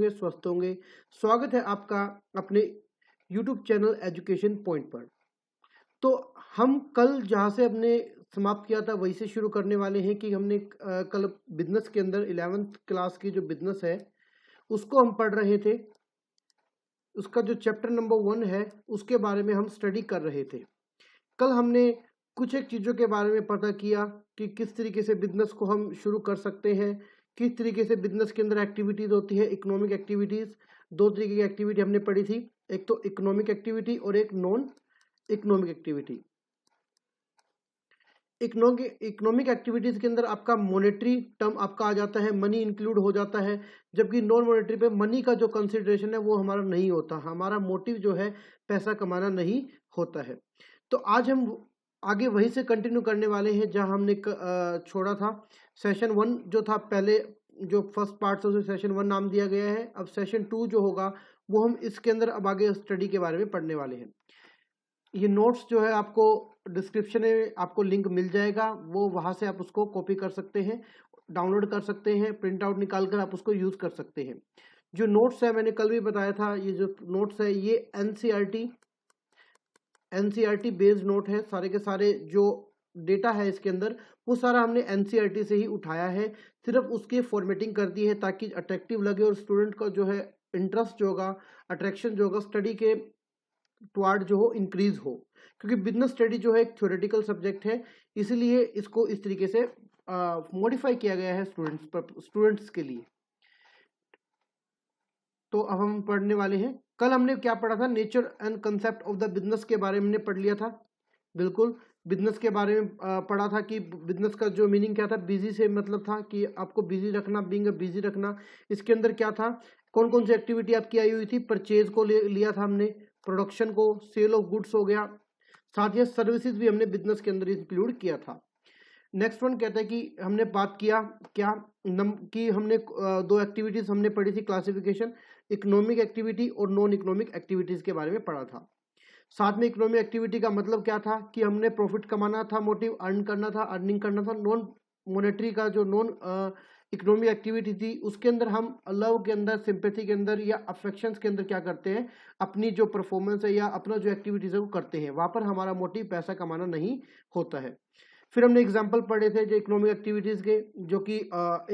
स्वस्थ होंगे। स्वागत है आपका अपने YouTube चैनल एजुकेशन पॉइंट पर। तो हम कल जहाँ से हमने समाप्त किया था वहीं से शुरू करने वाले हैं कि हमने कल बिजनेस के अंदर 11th क्लास की जो बिजनेस है उसको हम पढ़ रहे थे। उसका जो चैप्टर नंबर 1 है उसके बारे में हम स्टडी कर रहे थे। कल हमने कुछ एक चीज़ों के बारे में पता किया कि किस तरीके से बिजनेस को हम शुरू कर सकते हैं, किस तरीके से बिजनेस के अंदर एक्टिविटीज़ होती है। इकोनॉमिक एक्टिविटीज़, दो तरीके की एक्टिविटी हमने पढ़ी थी, एक तो इकोनॉमिक एक्टिविटी और एक non economic activity. Economic activities के अंदर आपका मॉनेटरी टर्म आपका आ जाता है, मनी इंक्लूड हो जाता है, जबकि नॉन मॉनेटरी पे मनी का जो कंसिडरेशन है वो हमारा नहीं होता, हमारा मोटिव जो है पैसा कमाना नहीं होता है। तो आज हम आगे वहीं से कंटिन्यू करने वाले हैं जहां हमने छोड़ा था। सेशन 1 जो था, पहले जो फर्स्ट पार्ट था उसे सेशन 1 नाम दिया गया है। अब सेशन 2 जो होगा वो हम इसके अंदर अब आगे स्टडी के बारे में पढ़ने वाले हैं। ये नोट्स जो है आपको डिस्क्रिप्शन में आपको लिंक मिल जाएगा, वो वहाँ से आप उसको कॉपी कर सकते हैं, डाउनलोड कर सकते हैं, प्रिंट आउट निकाल कर आप उसको यूज़ कर सकते हैं। जो नोट्स है मैंने कल भी बताया था, ये जो नोट्स है ये एनसीईआरटी बेस्ड नोट है। सारे के सारे जो डेटा है इसके अंदर वो सारा हमने एनसीईआरटी से ही उठाया है, सिर्फ उसकी फॉर्मेटिंग कर दी है ताकि अट्रैक्टिव लगे और स्टूडेंट का जो है इंटरेस्ट जो होगा, अट्रैक्शन जो होगा स्टडी के टुवार्ड जो हो इंक्रीज हो। क्योंकि बिजनेस स्टडी जो है एक थ्योरेटिकल सब्जेक्ट है, इसलिए इसको इस तरीके से मॉडिफाई किया गया है स्टूडेंट्स के लिए। तो अब हम पढ़ने वाले हैं। कल हमने क्या पढ़ा था, nature and concept of the business के बारे में हमने पढ़ लिया था। बिल्कुल, बिजनेस के बारे में पढ़ा था कि बिजनेस का जो मीनिंग क्या था। बिजी से मतलब था कि आपको बिजी रखना, बीइंग बिजी रखना। इसके अंदर क्या था, कौन कौन सी एक्टिविटी आपकी आई हुई थी। परचेज को लिया था हमने, प्रोडक्शन को, सेल ऑफ गुड्स हो गया, साथ ही सर्विसेज भी हमने बिजनेस के अंदर इंक्लूड किया था। नेक्स्ट वन कहता है कि हमने बात किया क्या कि हमने दो एक्टिविटीज हमने पढ़ी थी, क्लासिफिकेशन, इकोनॉमिक एक्टिविटी और नॉन इकोनॉमिक एक्टिविटीज के बारे में पढ़ा था। साथ में इकोनॉमिक एक्टिविटी का मतलब क्या था कि हमने प्रॉफिट कमाना था, मोटिव अर्न करना था, अर्निंग करना था। नॉन मॉनेटरी का जो नॉन इकोनॉमिक एक्टिविटी थी उसके अंदर हम लव के अंदर, सिंपैथी के अंदर या अफेक्शंस के अंदर क्या करते हैं, अपनी जो परफॉर्मेंस है या अपना जो एक्टिविटीज है वो करते हैं। वहां पर हमारा मोटिव पैसा कमाना नहीं होता है। फिर हमने एग्जाम्पल पढ़े थे जो इकोनॉमिक एक्टिविटीज़ के, जो कि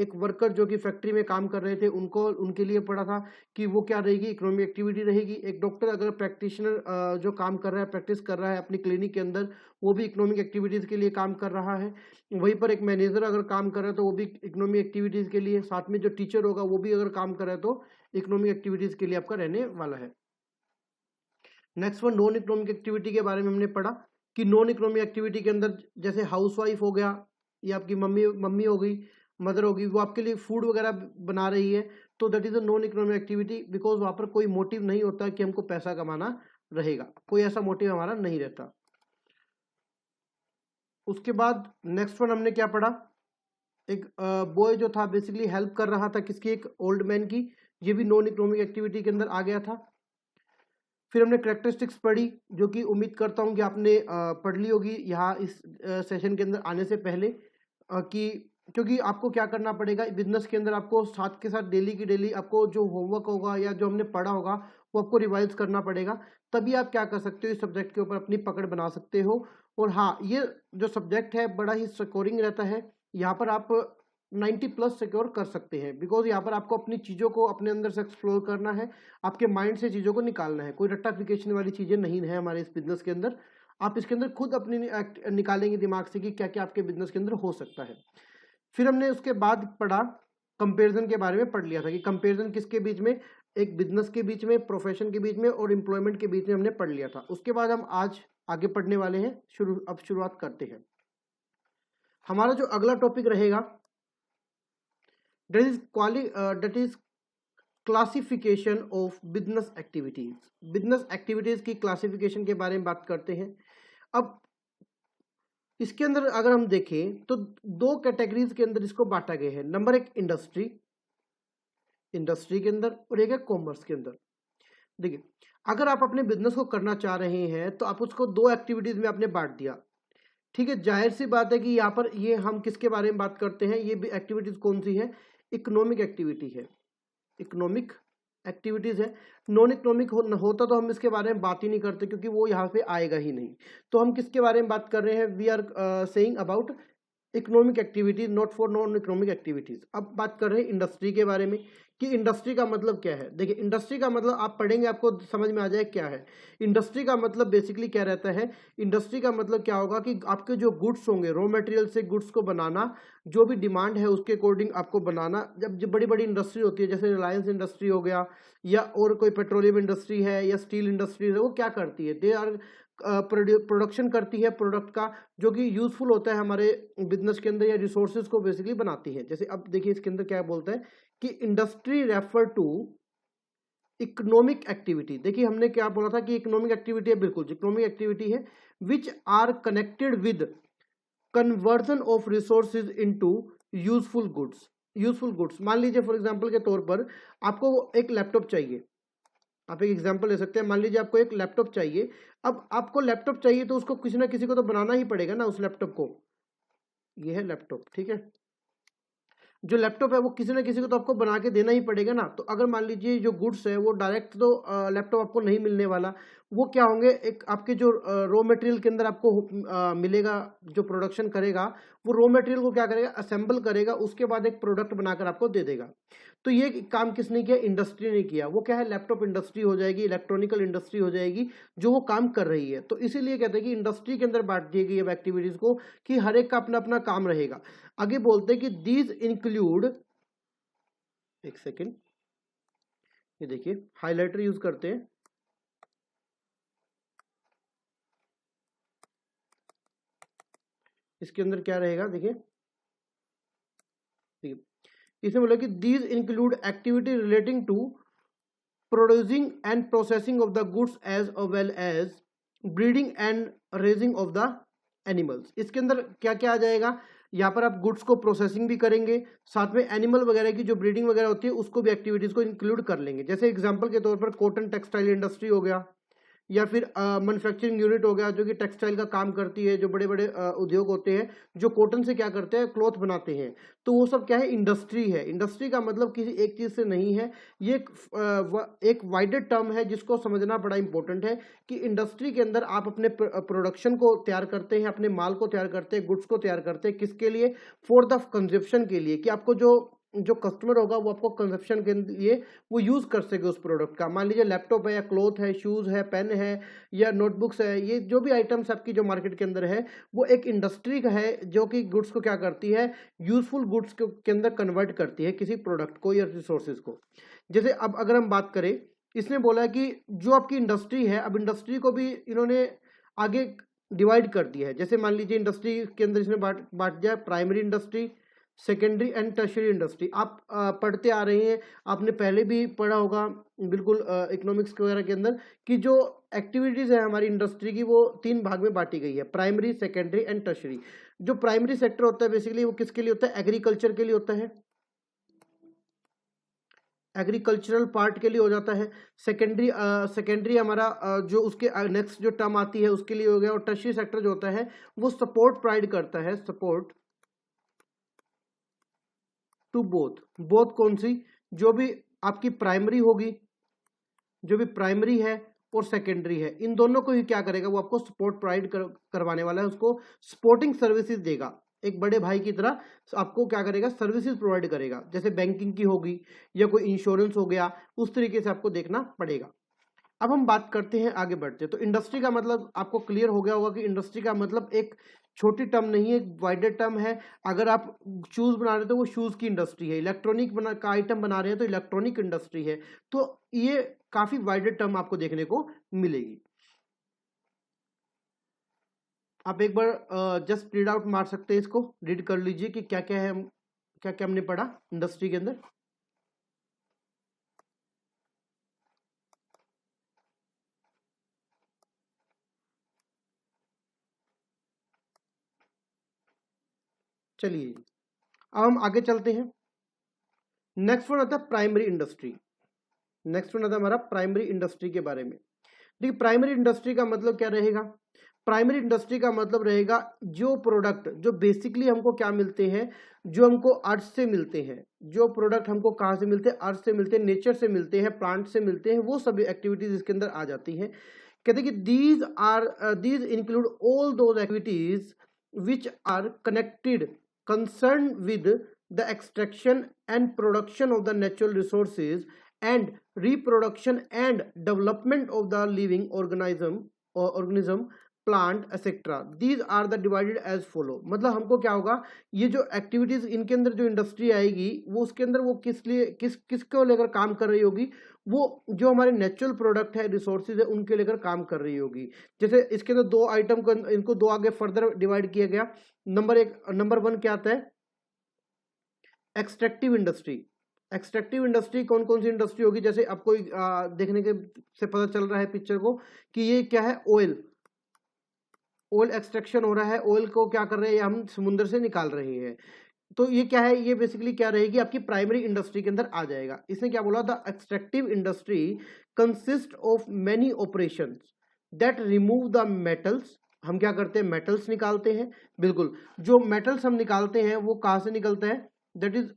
एक वर्कर जो कि फैक्ट्री में काम कर रहे थे उनको, उनके लिए पढ़ा था कि वो क्या रहेगी, इकोनॉमिक एक्टिविटी रहेगी। एक डॉक्टर अगर प्रैक्टिशनर जो काम कर रहा है, प्रैक्टिस कर रहा है अपनी क्लिनिक के अंदर, वो भी इकोनॉमिक एक्टिविटीज़ के लिए काम कर रहा है। वहीं पर एक मैनेजर अगर काम कर रहा है तो वो भी इकोनॉमिक एक्टिविटीज़ के लिए, साथ में जो टीचर होगा वो भी अगर काम कर रहा है तो इकोनॉमिक एक्टिविटीज़ के लिए आपका रहने वाला है। Next one, non economic activity के बारे में हमने पढ़ा कि नॉन इकोनॉमिक एक्टिविटी के अंदर जैसे हाउसवाइफ हो गया या आपकी मम्मी हो गई, मदर होगी, वो आपके लिए फूड वगैरह बना रही है, तो that is a non economic activity, because वहां पर कोई मोटिव नहीं होता कि हमको पैसा कमाना रहेगा, कोई ऐसा मोटिव हमारा नहीं रहता। उसके बाद नेक्स्ट वन हमने क्या पढ़ा, एक बॉय जो था बेसिकली हेल्प कर रहा था किसकी, एक ओल्ड मैन की, ये भी नॉन इकोनॉमिक एक्टिविटी के अंदर आ गया था। फिर हमने करेक्टरिस्टिक्स पढ़ी, जो कि उम्मीद करता हूं कि आपने पढ़ ली होगी यहाँ इस सेशन के अंदर आने से पहले, कि क्योंकि आपको क्या करना पड़ेगा बिजनेस के अंदर, आपको साथ के साथ डेली की डेली आपको जो होमवर्क होगा या जो हमने पढ़ा होगा वो आपको रिवाइज करना पड़ेगा, तभी आप क्या कर सकते हो, इस सब्जेक्ट के ऊपर अपनी पकड़ बना सकते हो। और हाँ, ये जो सब्जेक्ट है बड़ा ही स्कोरिंग रहता है, यहाँ पर आप 90+ सिक्योर कर सकते हैं, बिकॉज यहाँ पर आपको अपनी चीज़ों को अपने अंदर से एक्सप्लोर करना है, आपके माइंड से चीज़ों को निकालना है। कोई रट्टाफिकेशन वाली चीज़ें नहीं है हमारे इस बिजनेस के अंदर। आप इसके अंदर खुद अपनी निकालेंगे दिमाग से कि क्या क्या आपके बिजनेस के अंदर हो सकता है। फिर हमने उसके बाद पढ़ा, कंपैरिजन के बारे में पढ़ लिया था कि कंपैरिजन किसके बीच में, एक बिजनेस के बीच में, प्रोफेशन के बीच में और एम्प्लॉयमेंट के बीच में हमने पढ़ लिया था। उसके बाद हम आज आगे पढ़ने वाले हैं, अब शुरुआत करते हैं। हमारा जो अगला टॉपिक रहेगा that is classification of business activities. Business activities की क्लासिफिकेशन के बारे में बात करते हैं। अब इसके अंदर अगर हम देखें तो दो कैटेगरीज के अंदर इसको बांटा गया है। नंबर एक इंडस्ट्री के अंदर और एक है कॉमर्स के अंदर। देखिए, अगर आप अपने बिजनेस को करना चाह रहे हैं तो आप उसको दो एक्टिविटीज में आपने बांट दिया, ठीक है। जाहिर सी बात है कि यहाँ पर ये हम किसके बारे में बात करते हैं, ये भी एक्टिविटीज कौन सी है, इकोनॉमिक एक्टिविटी है, इकोनॉमिक एक्टिविटीज़ है। नॉन इकोनॉमिक होता तो हम इसके बारे में बात ही नहीं करते, क्योंकि वो यहाँ पे आएगा ही नहीं। तो हम किसके बारे में बात कर रहे हैं? We are saying about economic activities, not for non economic activities. अब बात कर रहे हैं इंडस्ट्री के बारे में कि इंडस्ट्री का मतलब क्या है। देखिए, इंडस्ट्री का मतलब आप पढ़ेंगे आपको समझ में आ जाए क्या है। इंडस्ट्री का मतलब बेसिकली क्या रहता है? इंडस्ट्री का मतलब क्या होगा कि आपके जो गुड्स होंगे, रॉ मटेरियल से गुड्स को बनाना, जो भी डिमांड है उसके अकॉर्डिंग आपको बनाना। जब बड़ी बड़ी इंडस्ट्री होती है, जैसे रिलायंस इंडस्ट्री हो गया, या और कोई पेट्रोलियम इंडस्ट्री है या स्टील इंडस्ट्री है, वो क्या करती है? दे आर प्रोडक्शन करती है प्रोडक्ट का, जो कि यूजफुल होता है हमारे बिजनेस के अंदर, या रिसोर्सेज को बेसिकली बनाती है। जैसे अब देखिए इसके अंदर क्या बोलता है कि industry refer to economic activity. देखिए हमने क्या बोला था कि इकोनॉमिक एक्टिविटी है, बिल्कुल इकोनॉमिक एक्टिविटी है which are connected with conversion of resources into useful goods. Useful goods, मान लीजिए फॉर एग्जांपल के तौर पर आपको एक लैपटॉप चाहिए। आप एक एग्जांपल ले सकते हैं, मान लीजिए आपको एक लैपटॉप चाहिए। अब आपको लैपटॉप चाहिए तो उसको किसी ना किसी को तो बनाना ही पड़ेगा ना उस लैपटॉप को। ये है लैपटॉप, ठीक है। जो लैपटॉप है वो किसी ना किसी को तो आपको बना के देना ही पड़ेगा ना। तो अगर मान लीजिए जो गुड्स है वो डायरेक्ट तो लैपटॉप आपको नहीं मिलने वाला, वो क्या होंगे, एक आपके जो रॉ मटेरियल के अंदर आपको मिलेगा, जो प्रोडक्शन करेगा वो रॉ मटेरियल को क्या करेगा, असेंबल करेगा, उसके बाद एक प्रोडक्ट बनाकर आपको दे देगा। तो ये काम किसने किया? इंडस्ट्री ने किया। वो क्या है? लैपटॉप इंडस्ट्री हो जाएगी, इलेक्ट्रॉनिकल इंडस्ट्री हो जाएगी, जो वो काम कर रही है। तो इसीलिए कहते हैं कि इंडस्ट्री के अंदर बांट दी गई है एक्टिविटीज को, कि हर एक का अपना अपना काम रहेगा। आगे बोलते हैं कि दीज इंक्लूड, एक सेकेंड, ये देखिए हाइलाइटर यूज करते हैं। इसके अंदर क्या रहेगा, देखिए इसमें बोला कि these include activity relating to producing and processing of the goods as well as breeding and raising of the animals. इसके अंदर क्या क्या आ जाएगा? यहाँ पर आप गुड्स को प्रोसेसिंग भी करेंगे, साथ में एनिमल वगैरह की जो ब्रीडिंग वगैरह होती है उसको भी एक्टिविटीज को इंक्लूड कर लेंगे। जैसे एग्जांपल के तौर पर कॉटन टेक्सटाइल इंडस्ट्री हो गया, या फिर मैन्युफैक्चरिंग यूनिट हो गया, जो कि टेक्सटाइल का काम करती है। जो बड़े बड़े उद्योग होते हैं जो कॉटन से क्या करते हैं, क्लॉथ बनाते हैं, तो वो सब क्या है? इंडस्ट्री है। इंडस्ट्री का मतलब किसी एक चीज से नहीं है, ये एक वाइडर टर्म है जिसको समझना बड़ा इंपॉर्टेंट है कि इंडस्ट्री के अंदर आप अपने प्रोडक्शन को तैयार करते हैं, अपने माल को तैयार करते हैं, गुड्स को तैयार करते हैं, किसके लिए? फॉर द कंजप्शन के लिए, कि आपको जो कस्टमर होगा वो आपको कंजप्शन के लिए वो यूज कर सके उस प्रोडक्ट का। मान लीजिए लैपटॉप है, या क्लॉथ है, शूज है, पेन है, या नोटबुक्स है, ये जो भी आइटम्स आपकी जो मार्केट के अंदर है वो एक इंडस्ट्री का है, जो कि गुड्स को क्या करती है? यूजफुल गुड्स के अंदर कन्वर्ट करती है किसी प्रोडक्ट को या रिसोर्सेज को। जैसे अब अगर हम बात करें, इसने बोला कि जो आपकी इंडस्ट्री है, अब इंडस्ट्री को भी इन्होंने आगे डिवाइड कर दिया है। जैसे मान लीजिए इंडस्ट्री के अंदर इसने बांट दिया primary industry, secondary and tertiary industry. आप पढ़ते आ रहे हैं, आपने पहले भी पढ़ा होगा बिल्कुल इकोनॉमिक्स वगैरह के अंदर, कि जो एक्टिविटीज है हमारी इंडस्ट्री की वो 3 भाग में बांटी गई है, प्राइमरी, सेकेंडरी एंड टर्शियरी। जो प्राइमरी सेक्टर होता है बेसिकली वो किसके लिए होता है? एग्रीकल्चर के लिए होता है, एग्रीकल्चरल पार्ट के लिए हो जाता है। सेकेंडरी हमारा जो उसके नेक्स्ट जो टर्म आती है उसके लिए हो गया। और टर्शियरी सेक्टर जो होता है वो सपोर्ट प्रोवाइड करता है, सपोर्ट टू बोथ। बोथ कौन सी? जो भी आपकी प्राइमरी होगी, जो भी प्राइमरी है और सेकेंडरी है, इन दोनों को ही क्या करेगा? वो आपको सपोर्ट प्रोवाइड करवाने वाला है, उसको सपोर्टिंग सर्विसेज देगा। एक बड़े भाई की तरह आपको क्या करेगा? सर्विसेज प्रोवाइड करेगा। जैसे बैंकिंग की होगी या कोई इंश्योरेंस हो गया, उस तरीके से आपको देखना पड़ेगा। अब हम बात करते हैं, आगे बढ़ते हैं। तो इंडस्ट्री का मतलब आपको क्लियर हो गया होगा कि इंडस्ट्री का मतलब एक छोटी टर्म नहीं है, एक वाइडर टर्म है। अगर आप शूज बना रहे हो तो वो शूज की इंडस्ट्री है, इलेक्ट्रॉनिक का आइटम बना रहे हैं तो इलेक्ट्रॉनिक इंडस्ट्री है। तो ये काफी वाइडर टर्म आपको देखने को मिलेगी। आप एक बार जस्ट रीड आउट मार सकते हैं, इसको रीड कर लीजिए कि क्या क्या है, क्या क्या हमने पढ़ा इंडस्ट्री के अंदर। चलिए अब हम आगे चलते हैं। नेक्स्ट वन आता है प्राइमरी इंडस्ट्री। नेक्स्ट वन आता है हमारा प्राइमरी इंडस्ट्री के बारे में। देखिए प्राइमरी इंडस्ट्री का मतलब क्या रहेगा? प्राइमरी इंडस्ट्री का मतलब रहेगा जो प्रोडक्ट जो बेसिकली हमको क्या मिलते हैं, जो हमको अर्थ से मिलते हैं, जो प्रोडक्ट हमको कहाँ से मिलते हैं, अर्थ से मिलते हैं, नेचर से मिलते हैं, प्लांट से मिलते हैं, वो सभी एक्टिविटीज इसके अंदर आ जाती हैं। कहते हैं कि these include all those activities which are connected concern with the extraction and production of the natural resources and reproduction and development of the living organism plant etcetera. These are the divided as follow. मतलब हमको क्या होगा, ये जो activities इनके अंदर जो industry आएगी वो उसके अंदर वो किसको लेकर काम कर रही होगी, वो जो हमारे नेचुरल प्रोडक्ट है, रिसोर्सेज है, उनके लेकर काम कर रही होगी। जैसे इसके अंदर दो आइटम को इनको दो आगे फर्दर डिवाइड किया गया। नंबर वन क्या आता है, एक्सट्रैक्टिव इंडस्ट्री। एक्सट्रैक्टिव इंडस्ट्री कौन कौन सी इंडस्ट्री होगी, जैसे आपको देखने के से पता चल रहा है पिक्चर को कि ये क्या है, ऑयल एक्सट्रैक्शन हो रहा है। ऑयल को क्या कर रहे हैं, हम समुद्र से निकाल रहे हैं। तो ये क्या है, ये बेसिकली क्या रहेगी, आपकी प्राइमरी इंडस्ट्री के अंदर आ जाएगा। इसने क्या बोला, the extractive industry consist of many operations that remove the metals. हम क्या करते हैं, मेटल्स निकालते हैं। बिल्कुल, जो मेटल्स हम निकालते हैं वो कहाँ से निकलता है, दैट इज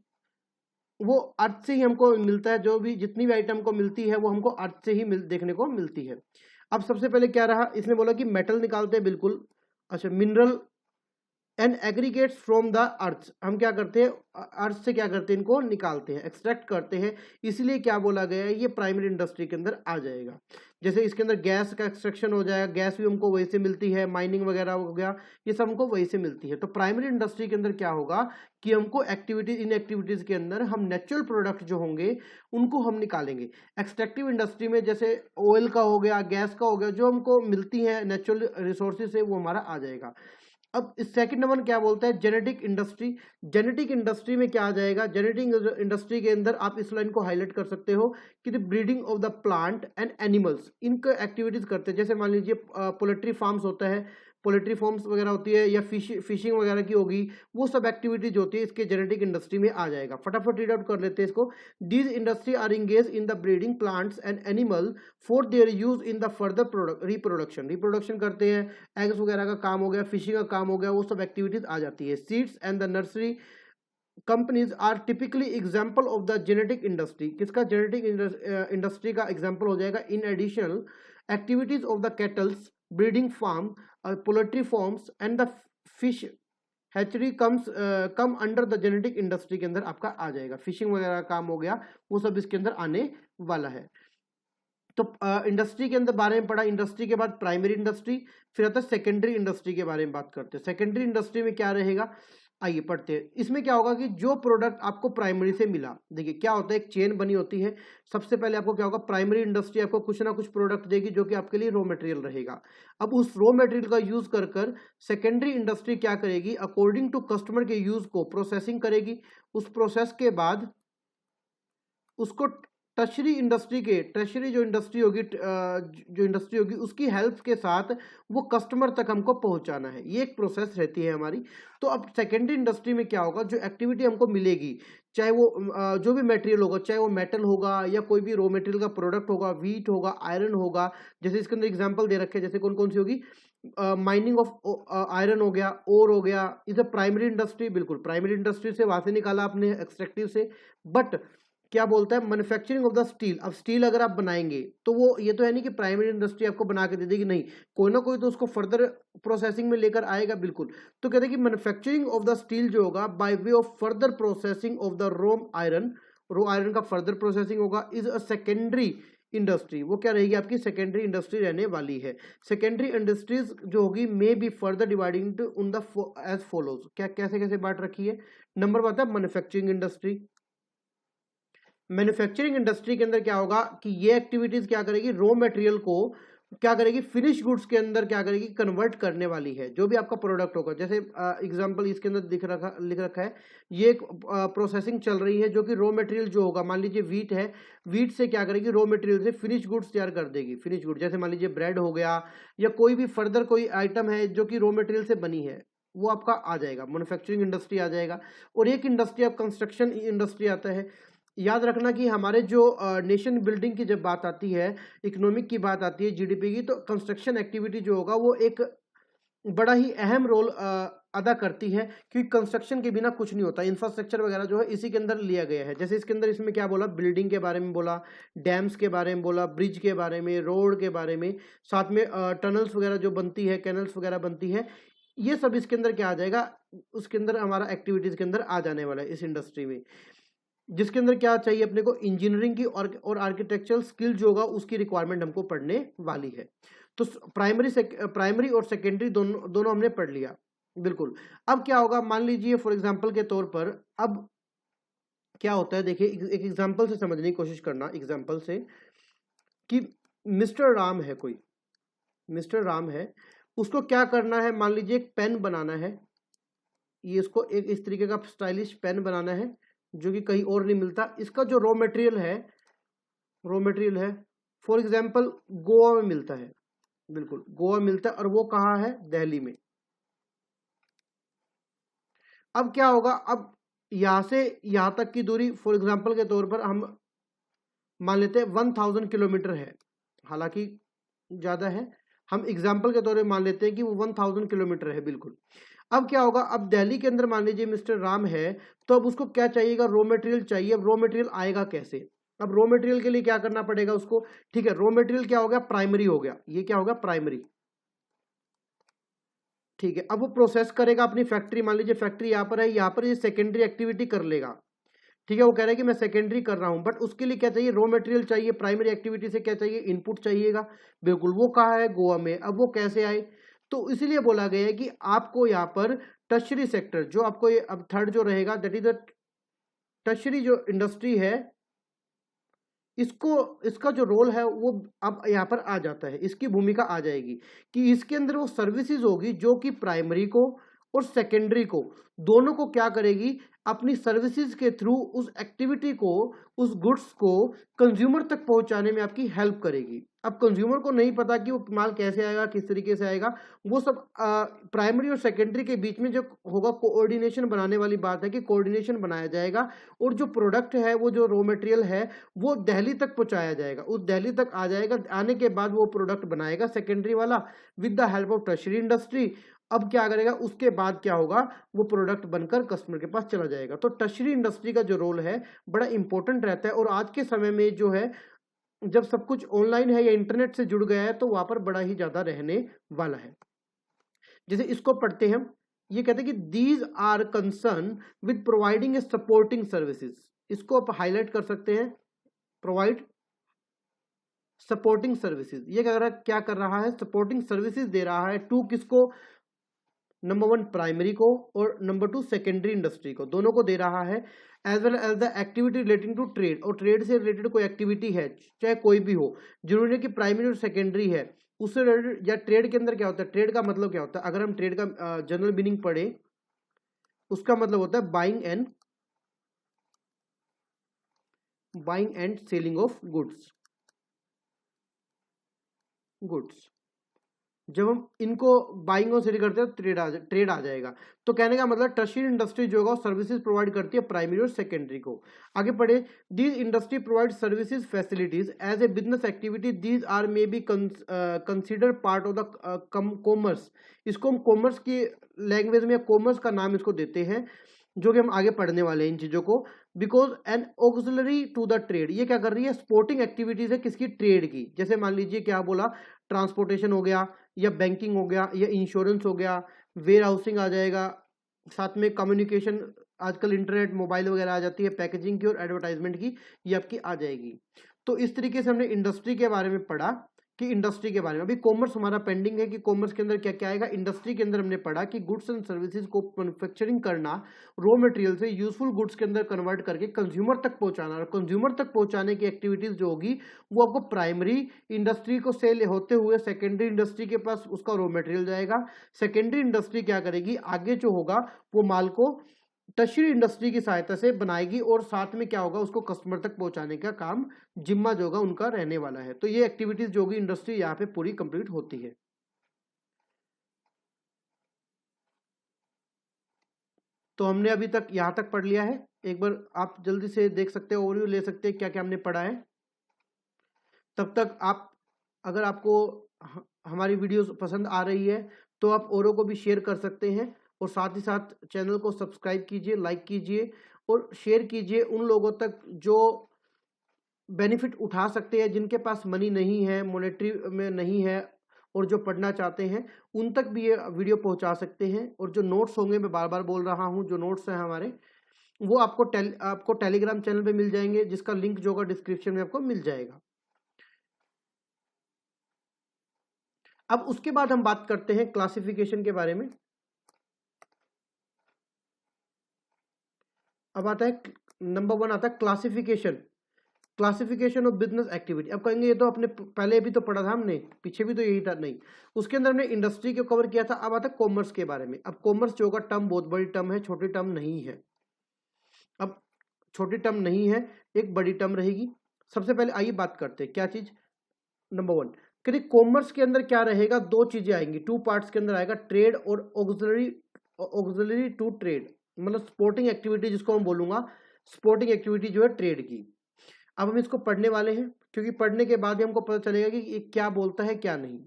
वो अर्थ से ही हमको मिलता है। जो भी जितनी भी आइटम को मिलती है वो हमको अर्थ से ही देखने को मिलती है। अब सबसे पहले क्या रहा, इसने बोला कि मेटल निकालते हैं। बिल्कुल, अच्छा, mineral and aggregates from the earth. हम क्या करते हैं, अर्थ से क्या करते हैं, इनको निकालते हैं, एक्सट्रैक्ट करते हैं। इसलिए क्या बोला गया है, ये प्राइमरी इंडस्ट्री के अंदर आ जाएगा। जैसे इसके अंदर गैस का एक्सट्रैक्शन हो जाएगा, गैस भी हमको वही से मिलती है, माइनिंग वगैरह हो गया, ये सब हमको वही से मिलती है। तो प्राइमरी इंडस्ट्री के अंदर क्या होगा कि हमको इन एक्टिविटीज के अंदर हम नेचुरल प्रोडक्ट जो होंगे उनको हम निकालेंगे। एक्सट्रैक्टिव इंडस्ट्री में जैसे ऑयल का हो गया, गैस का हो गया, जो हमको मिलती है नेचुरल रिसोर्सेज से, वो हमारा आ जाएगा। अब इस सेकंड नंबर क्या बोलता है, जेनेटिक इंडस्ट्री। जेनेटिक इंडस्ट्री में क्या आ जाएगा, जेनेटिक इंडस्ट्री के अंदर आप इस लाइन को हाईलाइट कर सकते हो कि the breeding of the plant and animals, इनका एक्टिविटीज करते हैं। जैसे मान लीजिए पोल्ट्री फार्म्स होता है, पोल्ट्री फार्म्स वगैरह होती है, या फिशिंग वगैरह की होगी, वो सब एक्टिविटीज होती है इसके जेनेटिक इंडस्ट्री में आ जाएगा। फटाफट रीड आउट कर लेते हैं इसको। These industry are engage in the breeding plants and animal for their use in the further reproduction करते हैं। एग्स वगैरह का काम हो गया, फिशिंग का काम हो गया, वो सब एक्टिविटीज आ जाती है। Seeds and the nursery companies are typically example of the genetic industry. किसका, जेनेटिक इंडस्ट्री का एग्जाम्पल हो जाएगा। In additional activities of the cattles breeding farm, poultry farms and the fish hatchery come under the genetic industry के अंदर आपका आ जाएगा। Fishing वगैरह का काम हो गया, वो सब इसके अंदर आने वाला है। तो इंडस्ट्री के अंदर बारे में पढ़ा। इंडस्ट्री के बाद प्राइमरी इंडस्ट्री, फिर आता है सेकेंडरी इंडस्ट्री के बारे में बात करते हैं। सेकेंडरी इंडस्ट्री में क्या रहेगा, आइए पढ़ते हैं। इसमें क्या होगा कि जो प्रोडक्ट आपको प्राइमरी से मिला, देखिए क्या होता है, एक चेन बनी होती है। सबसे पहले आपको क्या होगा, प्राइमरी इंडस्ट्री आपको कुछ ना कुछ प्रोडक्ट देगी जो कि आपके लिए रॉ मटेरियल रहेगा। अब उस रॉ मटेरियल का यूज कर सेकेंडरी इंडस्ट्री क्या करेगी, अकॉर्डिंग टू कस्टमर के यूज को प्रोसेसिंग करेगी। उस प्रोसेस के बाद उसको टर्शरी जो इंडस्ट्री होगी उसकी हेल्प के साथ वो कस्टमर तक हमको पहुंचाना है। ये एक प्रोसेस रहती है हमारी। तो अब सेकेंडरी इंडस्ट्री में क्या होगा, जो एक्टिविटी हमको मिलेगी, चाहे वो जो भी मटेरियल होगा, चाहे वो मेटल होगा या कोई भी रॉ मटेरियल का प्रोडक्ट होगा, व्हीट होगा, आयरन होगा। जैसे इसके अंदर एग्जाम्पल दे रखे हैं, जैसे कौन कौन सी होगी, माइनिंग ऑफ आयरन हो गया, ओर हो गया, इज अ प्राइमरी इंडस्ट्री। बिल्कुल, प्राइमरी इंडस्ट्री से वहां से निकाला आपने एक्सट्रैक्टिव से। बट क्या बोलता है, मैन्युफैक्चरिंग ऑफ द स्टील। अब स्टील अगर आप बनाएंगे तो वो ये तो है नहीं कि प्राइमरी इंडस्ट्री आपको बना के दे देगी, नहीं, कोई ना कोई तो उसको फर्दर प्रोसेसिंग में लेकर आएगा। बिल्कुल, तो कहते हैं कि मैन्युफैक्चरिंग ऑफ द स्टील जो होगा by way of further processing of the raw iron का फर्दर प्रोसेसिंग होगा, इज अ सेकेंडरी इंडस्ट्री। वो क्या रहेगी, आपकी सेकेंडरी इंडस्ट्री रहने वाली है। सेकेंडरी इंडस्ट्रीज जो होगी मे बी फर्दर डिवाइडिंग उन द एज फॉलोज। क्या कैसे कैसे बांट रखी है, नंबर बात है मैन्युफैक्चरिंग इंडस्ट्री। मैन्युफैक्चरिंग इंडस्ट्री के अंदर क्या होगा कि ये एक्टिविटीज क्या करेगी, रॉ मटेरियल को क्या करेगी, फिनिश गुड्स के अंदर क्या करेगी, कन्वर्ट करने वाली है। जो भी आपका प्रोडक्ट होगा, जैसे एग्जांपल इसके अंदर लिख रखा है, ये एक प्रोसेसिंग चल रही है जो कि रॉ मटेरियल जो होगा, मान लीजिए व्हीट है, व्हीट से क्या करेगी, रॉ मटेरियल से फिनिश गुड्स तैयार कर देगी। फिनिश गुड जैसे मान लीजिए ब्रेड हो गया, या कोई भी फर्दर कोई आइटम है जो कि रॉ मटेरियल से बनी है, वो आपका आ जाएगा, मैन्युफैक्चरिंग इंडस्ट्री आ जाएगा। और एक इंडस्ट्री अब कंस्ट्रक्शन इंडस्ट्री आता है। याद रखना कि हमारे जो नेशन बिल्डिंग की जब बात आती है, इकोनॉमिक की बात आती है, जीडीपी की, तो कंस्ट्रक्शन एक्टिविटी जो होगा वो एक बड़ा ही अहम रोल अदा करती है, क्योंकि कंस्ट्रक्शन के बिना कुछ नहीं होता। इंफ्रास्ट्रक्चर वगैरह जो है इसी के अंदर लिया गया है। जैसे इसके अंदर इसमें क्या बोला, बिल्डिंग के बारे में बोला, डैम्स के बारे में बोला, ब्रिज के बारे में, रोड के बारे में, साथ में टनल्स वगैरह जो बनती है, कैनल्स वगैरह बनती है, ये सब इसके अंदर क्या आ जाएगा, उसके अंदर हमारा एक्टिविटीज के अंदर आ जाने वाला है इस इंडस्ट्री में। जिसके अंदर क्या चाहिए अपने को, इंजीनियरिंग की और आर्किटेक्चरल स्किल जो होगा उसकी रिक्वायरमेंट हमको पढ़ने वाली है। तो प्राइमरी और सेकेंडरी दोनों हमने पढ़ लिया। बिल्कुल। अब क्या होगा, मान लीजिए फॉर एग्जांपल के तौर पर, अब क्या होता है, देखिए एक एग्जांपल से समझने की कोशिश करना, एग्जांपल से, कि मिस्टर राम है, कोई मिस्टर राम है, उसको क्या करना है, मान लीजिए एक पेन बनाना है, ये इसको एक इस तरीके का स्टाइलिश पेन बनाना है जो कि कहीं और नहीं मिलता। इसका जो रॉ मटेरियल है फॉर एग्जांपल गोवा में मिलता है, बिल्कुल गोवा मिलता है, और वो कहाँ है, दिल्ली में। अब क्या होगा, अब यहां से यहां तक की दूरी फॉर एग्जांपल के तौर पर हम मान लेते हैं 1000 किलोमीटर है, हालांकि ज्यादा है, हम एग्जाम्पल के तौर पर मान लेते हैं कि वो 1000 किलोमीटर है, बिल्कुल। अब क्या होगा, अब दिल्ली के अंदर मान लीजिए मिस्टर राम है, तो अब उसको क्या चाहिएगा, रॉ मटेरियल चाहिए। अब रॉ मटेरियल आएगा कैसे, अब रॉ मटेरियल के लिए क्या करना पड़ेगा उसको, ठीक है, रॉ मटेरियल क्या हो गया, प्राइमरी हो गया, ये क्या होगा, प्राइमरी, ठीक है। अब वो प्रोसेस करेगा अपनी फैक्ट्री, मान लीजिए फैक्ट्री यहाँ पर है, यहाँ पर ये सेकेंडरी एक्टिविटी कर लेगा, ठीक है, वो कह रहा है कि मैं सेकेंडरी कर रहा हूं, बट उसके लिए क्या चाहिए, रॉ मटेरियल चाहिए। प्राइमरी एक्टिविटी से क्या चाहिए, इनपुट चाहिएगा, बिल्कुल, वो कहाँ है, गोवा में। अब वो कैसे आए, तो इसीलिए बोला गया है कि आपको यहाँ पर टर्शरी सेक्टर, जो आपको ये अब थर्ड जो रहेगा, दैट इज द टर्शरी जो इंडस्ट्री है, इसको, इसका जो रोल है वो अब यहाँ पर आ जाता है, इसकी भूमिका आ जाएगी कि इसके अंदर वो सर्विसेज होगी जो कि प्राइमरी को और सेकेंडरी को, दोनों को क्या करेगी, अपनी सर्विसेज के थ्रू उस एक्टिविटी को, उस गुड्स को कंज्यूमर तक पहुंचाने में आपकी हेल्प करेगी। अब कंज्यूमर को नहीं पता कि वो माल कैसे आएगा, किस तरीके से आएगा, वो सब प्राइमरी और सेकेंडरी के बीच में जो होगा कोऑर्डिनेशन बनाने वाली बात है कि कोऑर्डिनेशन बनाया जाएगा, और जो प्रोडक्ट है, वो जो रॉ मटेरियल है, वो दिल्ली तक पहुंचाया जाएगा, उस दिल्ली तक आ जाएगा। आने के बाद वो प्रोडक्ट बनाएगा सेकेंडरी वाला with the help of tertiary industry. अब क्या करेगा, उसके बाद क्या होगा, वो प्रोडक्ट बनकर कस्टमर के पास चला जाएगा। तो टर्शरी इंडस्ट्री का जो रोल है बड़ा इंपॉर्टेंट रहता है, और आज के समय में जो है, जब सब कुछ ऑनलाइन है या इंटरनेट से जुड़ गया है, तो वहां पर बड़ा ही ज्यादा रहने वाला है। जैसे इसको पढ़ते हैं हम, ये कहते हैं कि these are concerned with providing a supporting services, इसको आप हाईलाइट कर सकते हैं, प्रोवाइड सपोर्टिंग सर्विसेज। ये क्या कर रहा है, सपोर्टिंग सर्विसेज दे रहा है टू किसको, नंबर 1 प्राइमरी को, और नंबर 2 सेकेंडरी इंडस्ट्री को, दोनों को दे रहा है। As well as the activity relating to trade, और ट्रेड से रिलेटेड कोई एक्टिविटी है, चाहे कोई भी हो, जरूरी है कि प्राइमरी और सेकेंडरी है, उससे रिलेटेड। या ट्रेड के अंदर क्या होता है, ट्रेड का मतलब क्या होता है, अगर हम ट्रेड का जनरल मीनिंग पढ़े, उसका मतलब होता है buying and selling of goods. जब हम इनको बाइंग और सेलिंग करते हैं तो ट्रेड आ जाएगा। तो कहने का मतलब टर्शियरी इंडस्ट्री जो होगा सर्विसेज प्रोवाइड करती है प्राइमरी और सेकेंडरी को। आगे पढ़े, these industry provide services facilities as a business activity, these are may be consider part of the commerce. इसको हम कॉमर्स की लैंग्वेज में, कॉमर्स का नाम इसको देते हैं, जो कि हम आगे पढ़ने वाले हैं इन चीजों को। Because an auxiliary to the trade, ये क्या कर रही है, सपोर्टिंग एक्टिविटीज है किसकी, ट्रेड की। जैसे मान लीजिए क्या बोला, ट्रांसपोर्टेशन हो गया, या बैंकिंग हो गया, या इंश्योरेंस हो गया, वेयर हाउसिंग आ जाएगा, साथ में कम्युनिकेशन, आजकल इंटरनेट मोबाइल वगैरह आ जाती है, पैकेजिंग की और एडवर्टाइजमेंट की, ये आपकी आ जाएगी। तो इस तरीके से हमने इंडस्ट्री के बारे में पढ़ा, कि इंडस्ट्री के बारे में। अभी कॉमर्स हमारा पेंडिंग है कि कॉमर्स के अंदर क्या क्या आएगा। इंडस्ट्री के अंदर हमने पढ़ा कि गुड्स एंड सर्विसेज को मैन्युफैक्चरिंग करना, रॉ मटेरियल से यूजफुल गुड्स के अंदर कन्वर्ट करके कंज्यूमर तक पहुंचाना, और कंज्यूमर तक पहुंचाने की एक्टिविटीज जो होगी वो आपको प्राइमरी इंडस्ट्री को सेल होते हुए सेकेंडरी इंडस्ट्री के पास उसका रॉ मटेरियल जाएगा। सेकेंडरी इंडस्ट्री क्या करेगी, आगे जो होगा वो माल को टर्शियरी इंडस्ट्री की सहायता से बनाएगी, और साथ में क्या होगा, उसको कस्टमर तक पहुंचाने का काम, जिम्मा जो होगा उनका रहने वाला है। तो ये एक्टिविटीज जो होगी इंडस्ट्री यहाँ पे पूरी कंप्लीट होती है। तो हमने अभी तक यहाँ तक पढ़ लिया है। एक बार आप जल्दी से देख सकते हैं, ओवरव्यू ले सकते हैं क्या क्या हमने पढ़ा है। तब तक आप, अगर आपको हमारी वीडियोस पसंद आ रही है तो आप औरों को भी शेयर कर सकते हैं, और साथ ही साथ चैनल को सब्सक्राइब कीजिए, लाइक कीजिए और शेयर कीजिए उन लोगों तक जो बेनिफिट उठा सकते हैं, जिनके पास मनी नहीं है, मॉनेटरी में नहीं है और जो पढ़ना चाहते हैं, उन तक भी ये वीडियो पहुंचा सकते हैं। और जो नोट्स होंगे, मैं बार बार बोल रहा हूं, जो नोट्स हैं हमारे, वो आपको टेलीग्राम चैनल पे मिल जाएंगे, जिसका लिंक जो होगा डिस्क्रिप्शन में आपको मिल जाएगा। अब उसके बाद हम बात करते हैं क्लासिफिकेशन के बारे में। अब आता है नंबर 1 आता है classification, classification of business activity. अब कहेंगे ये तो अपने पहले भी तो पढ़ा था हमने, पीछे भी तो यही था। नहीं, उसके अंदर हमने इंडस्ट्री को कवर किया था। अब आता है कॉमर्स के बारे में। अब कॉमर्स जो होगा, टर्म बहुत बड़ी टर्म है, छोटी टर्म नहीं है। अब छोटी टर्म नहीं है, एक बड़ी टर्म रहेगी। सबसे पहले आइए बात करते हैं क्या चीज। नंबर 1, कि कॉमर्स के अंदर क्या रहेगा, दो चीजें आएंगी, 2 पार्ट्स के अंदर आएगा, ट्रेड और ऑक्सिलरी टू ट्रेड, मतलब स्पोर्टिंग एक्टिविटी जिसको मैं बोलूंगा, स्पोर्टिंग एक्टिविटी जो है ट्रेड की। अब हम इसको पढ़ने वाले हैं, क्योंकि पढ़ने के बाद ही हमको पता चलेगा कि ये क्या बोलता है क्या नहीं।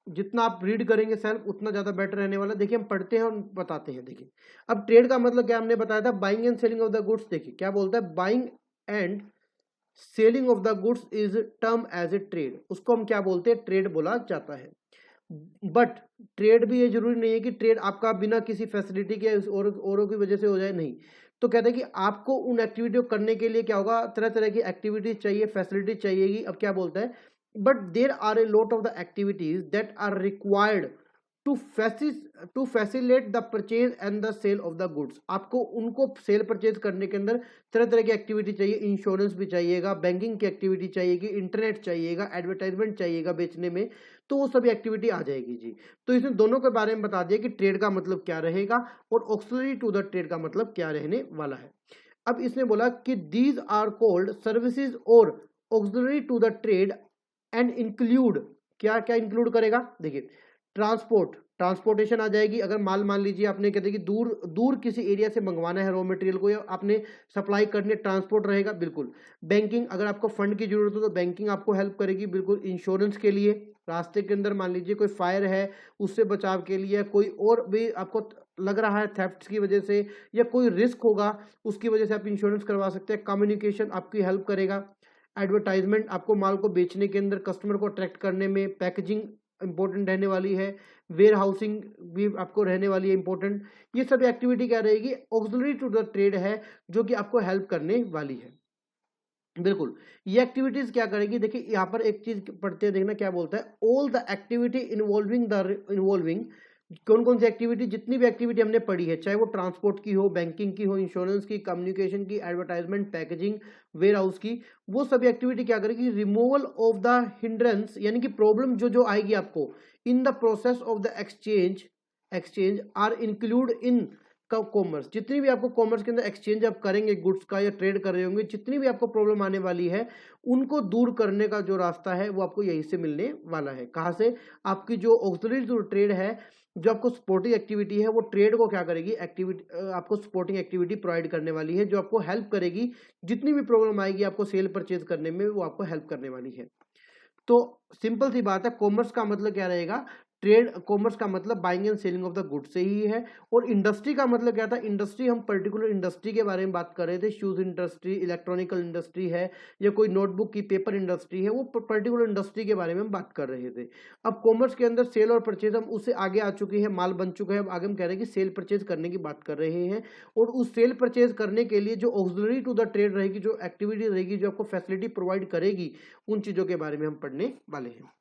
जितना आप रीड करेंगे सेल्फ, उतना ज्यादा बेटर रहने वाला। देखिए हम पढ़ते हैं और बताते हैं। देखिए अब ट्रेड का मतलब क्या हमने बताया था, buying and selling of the goods. देखिए क्या बोलता है, buying and selling of the goods is term as a trade. उसको हम क्या बोलते हैं, ट्रेड बोला जाता है। बट ट्रेड भी ये जरूरी नहीं है कि ट्रेड आपका बिना किसी फैसिलिटी के औरों की वजह से हो जाए, नहीं। तो कहते हैं कि आपको उन एक्टिविटी को करने के लिए क्या होगा, तरह तरह की एक्टिविटीज चाहिए, फैसिलिटी चाहिएगी। अब क्या बोलता है, but there are a lot of the activities that are required to facilitate the purchase and the sale of the goods. आपको उनको सेल परचेज करने के अंदर तरह तरह की एक्टिविटी चाहिए, इंश्योरेंस भी चाहिएगा, बैंकिंग की एक्टिविटी चाहिएगी, इंटरनेट चाहिएगा, एडवर्टाइजमेंट चाहिएगा बेचने में, तो वो सभी एक्टिविटी आ जाएगी जी। तो इसने दोनों के बारे में बता दिया कि ट्रेड का मतलब क्या रहेगा और ऑक्सिलरी टू द ट्रेड का मतलब क्या रहने वाला है। अब इसने बोला कि these are called services or auxiliary to the trade and include, क्या क्या इंक्लूड करेगा, देखिए ट्रांसपोर्टेशन आ जाएगी। अगर माल मान लीजिए आपने कहते कि दूर दूर किसी एरिया से मंगवाना है रॉ मटेरियल को, या आपने सप्लाई करनी है, ट्रांसपोर्ट रहेगा बिल्कुल। बैंकिंग, अगर आपको फंड की जरूरत हो तो बैंकिंग आपको हेल्प करेगी बिल्कुल। इंश्योरेंस के लिए, रास्ते के अंदर मान लीजिए कोई फायर है, उससे बचाव के लिए, कोई और भी आपको लग रहा है थेफ्ट की वजह से या कोई रिस्क होगा, उसकी वजह से आप इंश्योरेंस करवा सकते हैं। कम्युनिकेशन आपकी हेल्प करेगा। एडवर्टाइजमेंट, आपको माल को बेचने के अंदर कस्टमर को अट्रैक्ट करने में। पैकेजिंग इंपॉर्टेंट रहने वाली है। वेयर हाउसिंग भी आपको रहने वाली है इंपॉर्टेंट। ये सब एक्टिविटी क्या रहेगी, ऑक्सिलरी टू द ट्रेड है, जो कि आपको हेल्प करने वाली है। बिल्कुल, ये एक्टिविटीज क्या करेगी, देखिए यहाँ पर एक चीज पढ़ते हैं, देखना क्या बोलता है, ऑल द एक्टिविटी इन्वॉल्विंग कौन कौन सी एक्टिविटी, जितनी भी एक्टिविटी हमने पढ़ी है, चाहे वो ट्रांसपोर्ट की हो, बैंकिंग की हो, इंश्योरेंस की, कम्युनिकेशन की, एडवर्टाइजमेंट, पैकेजिंग, वेयर हाउस की, वो सभी एक्टिविटी क्या करेगी, रिमूवल ऑफ द हिंड्रेंस, यानी कि प्रॉब्लम जो जो आएगी आपको in the process of the exchange are include in commerce. जितनी भी आपको कॉमर्स के अंदर एक्सचेंज आप करेंगे गुड्स का या ट्रेड कर रहे होंगे, जितनी भी आपको प्रॉब्लम आने वाली है, उनको दूर करने का जो रास्ता है वो आपको यहीं से मिलने वाला है। कहां से, आपकी जो ऑक्सिलरी टू ट्रेड है, जो आपको सपोर्टिंग एक्टिविटी है, वो ट्रेड को क्या करेगी, एक्टिविटी आपको सपोर्टिंग एक्टिविटी प्रोवाइड करने वाली है, जो आपको हेल्प करेगी। जितनी भी प्रॉब्लम आएगी आपको सेल परचेज करने में, वो आपको हेल्प करने वाली है। तो सिंपल सी बात है, कॉमर्स का मतलब क्या रहेगा, ट्रेड। कॉमर्स का मतलब buying and selling of the goods से ही है। और इंडस्ट्री का मतलब क्या था, इंडस्ट्री हम पर्टिकुलर इंडस्ट्री के बारे में बात कर रहे थे, शूज इंडस्ट्री, इलेक्ट्रॉनिकल इंडस्ट्री है, या कोई नोटबुक की पेपर इंडस्ट्री है, वो पर्टिकुलर इंडस्ट्री के बारे में हम बात कर रहे थे। अब कॉमर्स के अंदर सेल और परचेज हम उससे आगे आ चुके हैं, माल बन चुका है, अब आगे हम कह रहे हैं कि सेल परचेज करने की बात कर रहे हैं। और उस सेल परचेज करने के लिए जो ऑक्सिलरी टू द ट्रेड रहेगी, जो एक्टिविटी रहेगी, जो आपको फैसिलिटी प्रोवाइड करेगी, उन चीजों के बारे में हम पढ़ने वाले हैं।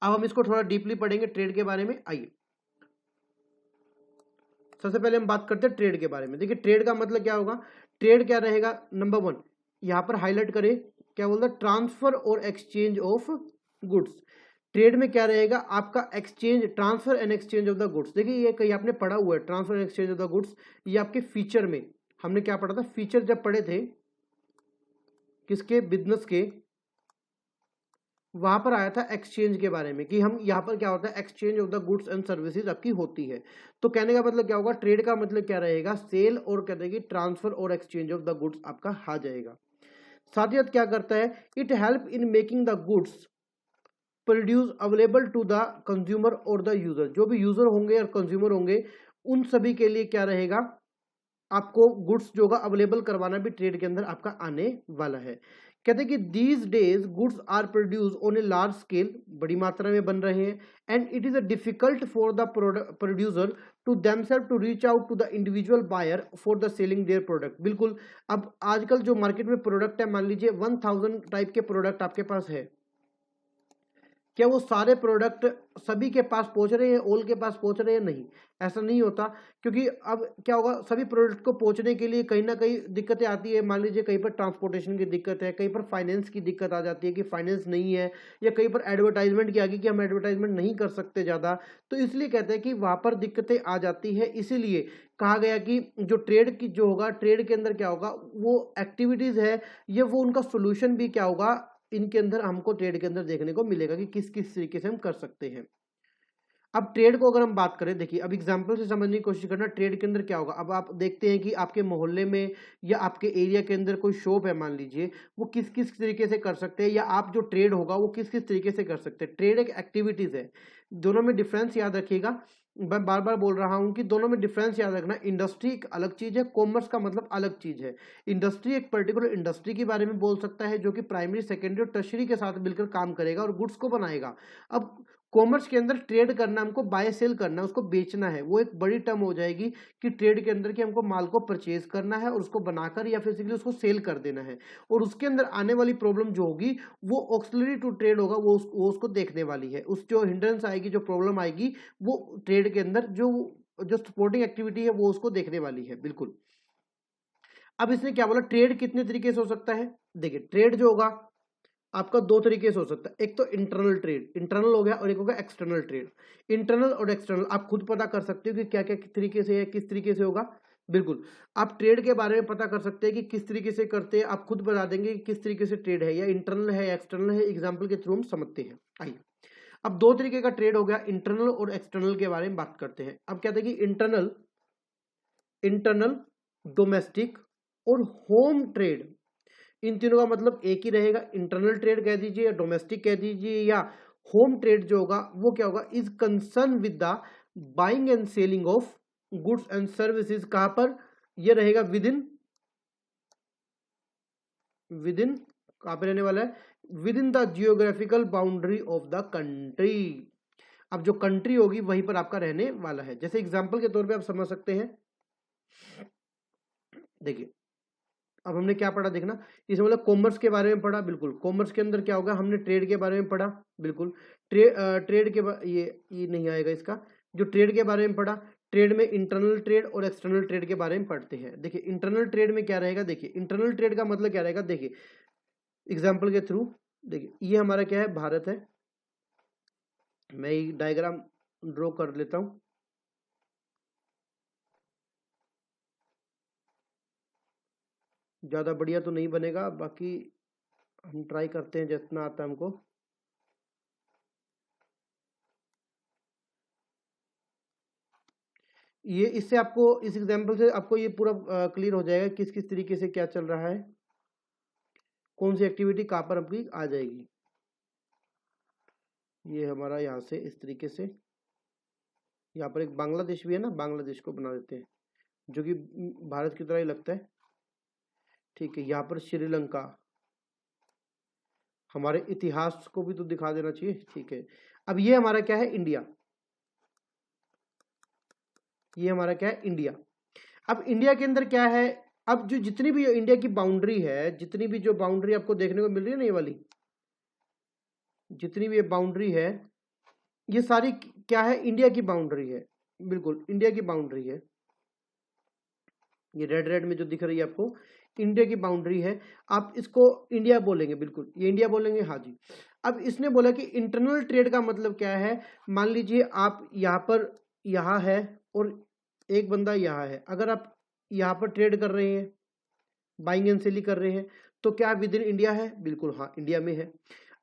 अब हम इसको थोड़ा डीपली पढ़ेंगे ट्रेड के बारे में। आइए सबसे पहले हम बात करते हैं ट्रेड के बारे में। देखिए ट्रेड का मतलब क्या होगा, ट्रेड क्या रहेगा, नंबर 1 यहां पर हाईलाइट करें, क्या बोलता है, ट्रांसफर और एक्सचेंज ऑफ गुड्स। ट्रेड में क्या रहेगा आपका, exchange, transfer and exchange of the goods. देखिए ये कहीं आपने पढ़ा हुआ है, transfer and exchange of the goods, ये आपके फीचर में हमने क्या पढ़ा था, फीचर जब पढ़े थे किसके, बिजनेस के, वहां पर आया था एक्सचेंज के बारे में, कि हम यहाँ पर क्या होता है, exchange of the goods and services आपकी होती है। तो कहने का मतलब क्या होगा, ट्रेड का मतलब क्या रहेगा, सेल और कहते हैं कि ट्रांसफर और एक्सचेंज ऑफ द गुड्स आपका आ जाएगा। साथ ही साथ क्या करता है, it help in making the goods produce available to the consumer और द यूजर, जो भी यूजर होंगे और कंज्यूमर होंगे उन सभी के लिए क्या रहेगा, आपको गुड्स जो होगा अवेलेबल करवाना भी ट्रेड के अंदर आपका आने वाला है। कहते हैं कि these days goods are produce on a large scale, बड़ी मात्रा में बन रहे हैं, and it is a difficult for the producer to themself to reach out to the individual buyer for the selling their product. बिल्कुल, अब आजकल जो मार्केट में प्रोडक्ट है, मान लीजिए 1000 टाइप के प्रोडक्ट आपके पास है, क्या वो सारे प्रोडक्ट सभी के पास पहुंच रहे हैं, ऑल के पास पहुंच रहे हैं? नहीं, ऐसा नहीं होता, क्योंकि अब क्या होगा, सभी प्रोडक्ट को पहुंचने के लिए कहीं ना कहीं दिक्कतें आती है। मान लीजिए कहीं पर ट्रांसपोर्टेशन की दिक्कत है, कहीं पर फाइनेंस की दिक्कत आ जाती है कि फाइनेंस नहीं है, या कहीं पर एडवर्टाइजमेंट की आ गई कि हम एडवर्टाइजमेंट नहीं कर सकते ज़्यादा, तो इसलिए कहते हैं कि वहाँ पर दिक्कतें आ जाती है। इसीलिए कहा गया कि जो ट्रेड की जो होगा, ट्रेड के अंदर क्या होगा, वो एक्टिविटीज़ है, ये वो उनका सोल्यूशन भी क्या होगा, इनके अंदर हमको ट्रेड के अंदर देखने को मिलेगा कि किस किस तरीके से हम कर सकते हैं। अब ट्रेड को अगर हम बात करें, देखिए अब एग्जांपल से समझने की कोशिश करना, ट्रेड के अंदर क्या होगा। अब आप देखते हैं कि आपके मोहल्ले में या आपके एरिया के अंदर कोई शॉप है, मान लीजिए, वो किस किस तरीके से कर सकते हैं, या आप जो ट्रेड होगा वो किस किस तरीके से कर सकते हैं। ट्रेड एक एक्टिविटीज है, दोनों में डिफरेंस याद रखिएगा, मैं बार बार बोल रहा हूं कि दोनों में डिफरेंस याद रखना। इंडस्ट्री एक अलग चीज है, कॉमर्स का मतलब अलग चीज है। इंडस्ट्री एक पर्टिकुलर इंडस्ट्री के बारे में बोल सकता है जो कि प्राइमरी, सेकेंडरी और टर्शरी के साथ मिलकर काम करेगा और गुड्स को बनाएगा। अब कॉमर्स के अंदर ट्रेड करना, हमको बाय सेल करना, उसको बेचना है, वो एक बड़ी टर्म हो जाएगी कि ट्रेड के अंदर कि हमको माल को परचेज करना है और उसको बनाकर या फिजिकली उसको सेल कर देना है। और उसके अंदर आने वाली प्रॉब्लम जो होगी वो ऑक्सिलरी टू ट्रेड होगा, वो उसको देखने वाली है। उस जो हिंड्रेंस आएगी, जो प्रॉब्लम आएगी, वो ट्रेड के अंदर जो सपोर्टिंग एक्टिविटी है वो उसको देखने वाली है। बिल्कुल। अब इसने क्या बोला, ट्रेड कितने तरीके से हो सकता है। देखिए ट्रेड जो होगा आपका दो तरीके से हो सकता है, एक तो इंटरनल ट्रेड, इंटरनल हो गया, और एक हो गया एक्सटर्नल ट्रेड। इंटरनल और एक्सटर्नल आप खुद पता कर सकते हो कि क्या क्या किस तरीके से है, किस तरीके से होगा। बिल्कुल, आप ट्रेड के बारे में पता कर सकते हैं कि किस तरीके से करते हैं, आप खुद बता देंगे कि किस तरीके से ट्रेड है, या इंटरनल है या एक्सटर्नल है, एग्जाम्पल के थ्रू हम समझते हैं। आइए, अब दो तरीके का ट्रेड हो गया, इंटरनल और एक्सटर्नल के बारे में बात करते हैं। अब कहते हैं कि इंटरनल, डोमेस्टिक और होम ट्रेड, इन तीनों का मतलब एक ही रहेगा। इंटरनल ट्रेड कह दीजिए या डोमेस्टिक कह दीजिए या होम ट्रेड जो होगा वो क्या होगा, is concern with the buying and selling of goods and services. कहां पर ये रहेगा, विद इन कहां पर रहने वाला है, with in the geographical boundary of the country. अब जो कंट्री होगी वहीं पर आपका रहने वाला है। जैसे एग्जांपल के तौर पे आप समझ सकते हैं, देखिए अब हमने क्या पढ़ा, देखना इसमें मतलब कॉमर्स के बारे में पढ़ा। बिल्कुल, कॉमर्स के अंदर क्या होगा, हमने ट्रेड के बारे में पढ़ा। बिल्कुल, ट्रेड के ये नहीं आएगा इसका, जो ट्रेड के बारे में पढ़ा। ट्रेड में इंटरनल ट्रेड और एक्सटर्नल ट्रेड के बारे में पढ़ते हैं। देखिए इंटरनल ट्रेड में क्या रहेगा, देखिए इंटरनल ट्रेड का मतलब क्या रहेगा, देखिए एग्जाम्पल के थ्रू। देखिए ये हमारा क्या है, भारत है, मैं ये डायग्राम ड्रॉ कर लेता हूं। ज्यादा बढ़िया तो नहीं बनेगा, बाकी हम ट्राई करते हैं जितना आता है हमको। ये इससे आपको, इस एग्जांपल से आपको ये पूरा क्लियर हो जाएगा किस किस तरीके से क्या चल रहा है, कौन सी एक्टिविटी कहाँ पर आपकी आ जाएगी। ये हमारा यहाँ से इस तरीके से, यहाँ पर एक बांग्लादेश भी है ना, बांग्लादेश को बना देते हैं जो कि भारत की तरह ही लगता है। ठीक है, यहाँ पर श्रीलंका, हमारे इतिहास को भी तो दिखा देना चाहिए। ठीक है, अब ये हमारा क्या है, इंडिया। ये हमारा क्या है, इंडिया। अब इंडिया के अंदर क्या है, अब जो जितनी भी इंडिया की बाउंड्री है, जितनी भी जो बाउंड्री आपको देखने को मिल रही है ना, ये वाली जितनी भी ये बाउंड्री है, ये सारी क्या है, इंडिया की बाउंड्री है। बिल्कुल इंडिया की बाउंड्री है, ये रेड रेड में जो दिख रही है आपको, इंडिया की बाउंड्री है। आप इसको इंडिया बोलेंगे, बिल्कुल ये इंडिया बोलेंगे, हाँ जी। अब इसने बोला कि इंटरनल ट्रेड का मतलब क्या है, मान लीजिए आप यहाँ पर, यहाँ है और एक बंदा यहाँ है, अगर आप यहाँ पर ट्रेड कर रहे हैं, बाइंग एंड सेलिंग कर रहे हैं, तो क्या विद इन इंडिया है, बिल्कुल हाँ इंडिया में है।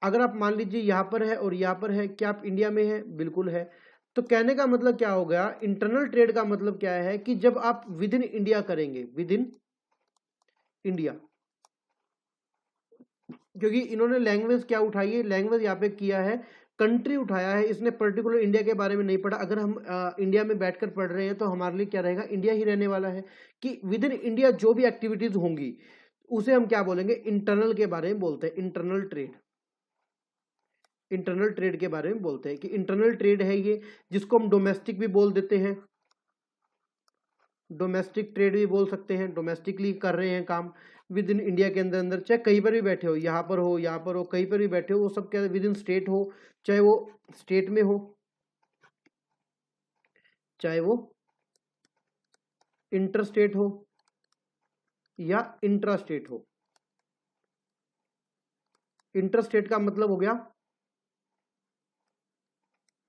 अगर आप मान लीजिए यहाँ पर है और यहाँ पर है, क्या आप इंडिया में है, बिल्कुल है। तो कहने का मतलब क्या हो गया, इंटरनल ट्रेड का मतलब क्या है कि जब आप विद इन इंडिया करेंगे, विद इन इंडिया, क्योंकि इन्होंने लैंग्वेज क्या उठाई है, लैंग्वेज यहाँ पे किया है कंट्री उठाया है, इसने पर्टिकुलर इंडिया के बारे में नहीं पढ़ा। अगर हम इंडिया में बैठकर पढ़ रहे हैं तो हमारे लिए क्या रहेगा, इंडिया ही रहने वाला है कि विद इन इंडिया जो भी एक्टिविटीज होंगी उसे हम क्या बोलेंगे, इंटरनल के बारे में बोलते हैं, इंटरनल ट्रेड। इंटरनल ट्रेड के बारे में बोलते हैं कि इंटरनल ट्रेड है ये, जिसको हम डोमेस्टिक भी बोल देते हैं, डोमेस्टिक ट्रेड भी बोल सकते हैं। डोमेस्टिकली कर रहे हैं काम विद इन इंडिया के अंदर अंदर, चाहे कहीं पर भी बैठे हो, यहाँ पर हो, यहाँ पर हो, कहीं पर भी बैठे हो, वो सब क्या विद इन स्टेट हो, चाहे वो स्टेट में हो, चाहे वो इंटर स्टेट हो या इंट्रा स्टेट हो। इंटर स्टेट का मतलब हो गया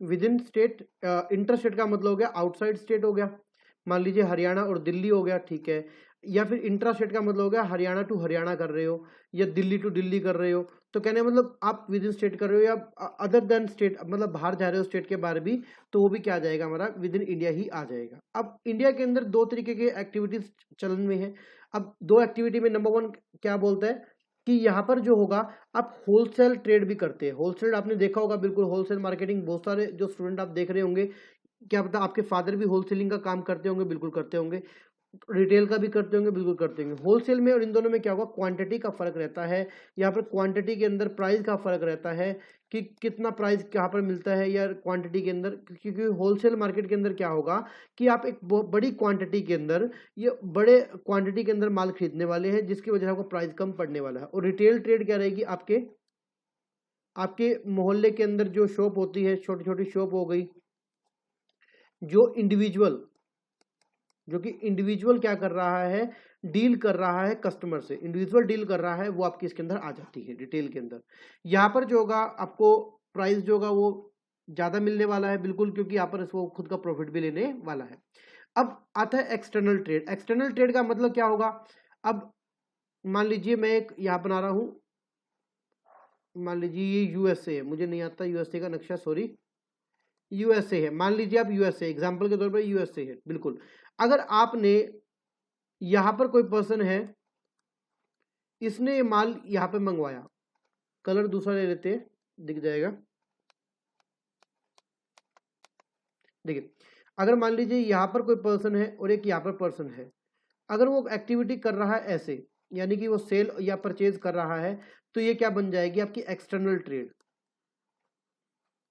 with in state, inter state का मतलब हो गया आउटसाइड स्टेट हो गया, मान लीजिए हरियाणा और दिल्ली हो गया, ठीक है। या फिर इंट्रा स्टेट का मतलब हो गया हरियाणा टू हरियाणा कर रहे हो या दिल्ली टू दिल्ली कर रहे हो, तो कहने मतलब आप विद इन स्टेट कर रहे हो या अदर देन स्टेट, मतलब बाहर जा रहे हो स्टेट के बाहर भी, तो वो भी क्या आ जाएगा हमारा विद इन इंडिया ही आ जाएगा। अब इंडिया के अंदर दो तरीके के एक्टिविटीज चलन में है। अब दो एक्टिविटी में नंबर वन क्या बोलता है कि यहाँ पर जो होगा आप होलसेल ट्रेड भी करते हैं। होलसेल आपने देखा होगा, बिल्कुल होलसेल मार्केटिंग, बहुत सारे जो स्टूडेंट आप देख रहे होंगे, क्या पता आपके फादर भी होलसेलिंग का काम करते होंगे, बिल्कुल करते होंगे। रिटेल का भी करते होंगे, बिल्कुल करते होंगे। होलसेल में और इन दोनों में क्या होगा, क्वांटिटी का फर्क रहता है। यहाँ पर क्वांटिटी के अंदर प्राइस का फर्क रहता है कि कितना प्राइस कहाँ पर मिलता है या क्वांटिटी के अंदर, क्योंकि होलसेल मार्केट के अंदर क्या होगा कि आप एक बड़ी क्वांटिटी के अंदर, ये बड़े क्वांटिटी के अंदर माल खरीदने वाले हैं, जिसकी वजह से आपको प्राइस कम पड़ने वाला है। और रिटेल ट्रेड क्या रहेगी, आपके मोहल्ले के अंदर जो शॉप होती है, छोटी छोटी शॉप हो गई, जो कि इंडिविजुअल क्या कर रहा है, डील कर रहा है कस्टमर से, इंडिविजुअल डील कर रहा है, वो आपकी इसके अंदर आ जाती है डिटेल के अंदर। यहाँ पर जो होगा आपको प्राइस जो होगा वो ज्यादा मिलने वाला है, बिल्कुल, क्योंकि यहाँ पर इसको खुद का प्रॉफिट भी लेने वाला है। अब आता है एक्सटर्नल ट्रेड। एक्सटर्नल ट्रेड का मतलब क्या होगा, अब मान लीजिए मैं एक यहाँ बना रहा हूं, मान लीजिए ये यूएसए है, मुझे नहीं आता यूएसए का नक्शा, सॉरी, यूएसए है, मान लीजिए आप यूएसए, एग्जांपल के तौर पर यूएसए है, बिल्कुल। अगर आपने यहां पर कोई पर्सन है, इसने ये माल यहां पे मंगवाया, कलर दूसरा ले लेते हैं, दिख जाएगा, देखिए। अगर मान लीजिए यहां पर कोई पर्सन है और एक यहां पर पर्सन है, अगर वो एक्टिविटी कर रहा है ऐसे, यानी कि वो सेल या परचेज कर रहा है, तो ये क्या बन जाएगी आपकी एक्सटर्नल ट्रेड।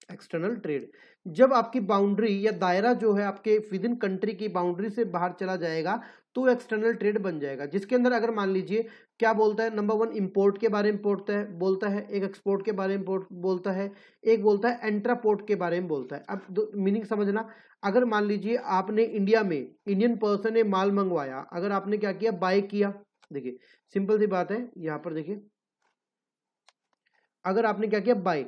एक्सटर्नल ट्रेड जब आपकी बाउंड्री या दायरा जो है आपके विद इन कंट्री की बाउंड्री से बाहर चला जाएगा, तो एक्सटर्नल ट्रेड बन जाएगा, जिसके अंदर अगर मान लीजिए क्या बोलता है, नंबर वन इंपोर्ट के बारे में बोलता है, एक एक्सपोर्ट के बारे में बोलता है, एक बोलता है एंट्रापोर्ट के बारे में बोलता है। अब मीनिंग समझना, अगर मान लीजिए आपने इंडिया में, इंडियन पर्सन ने माल मंगवाया, अगर आपने क्या किया, बाय किया, देखिए सिंपल सी बात है, यहां पर देखिए, अगर आपने क्या किया, बाय,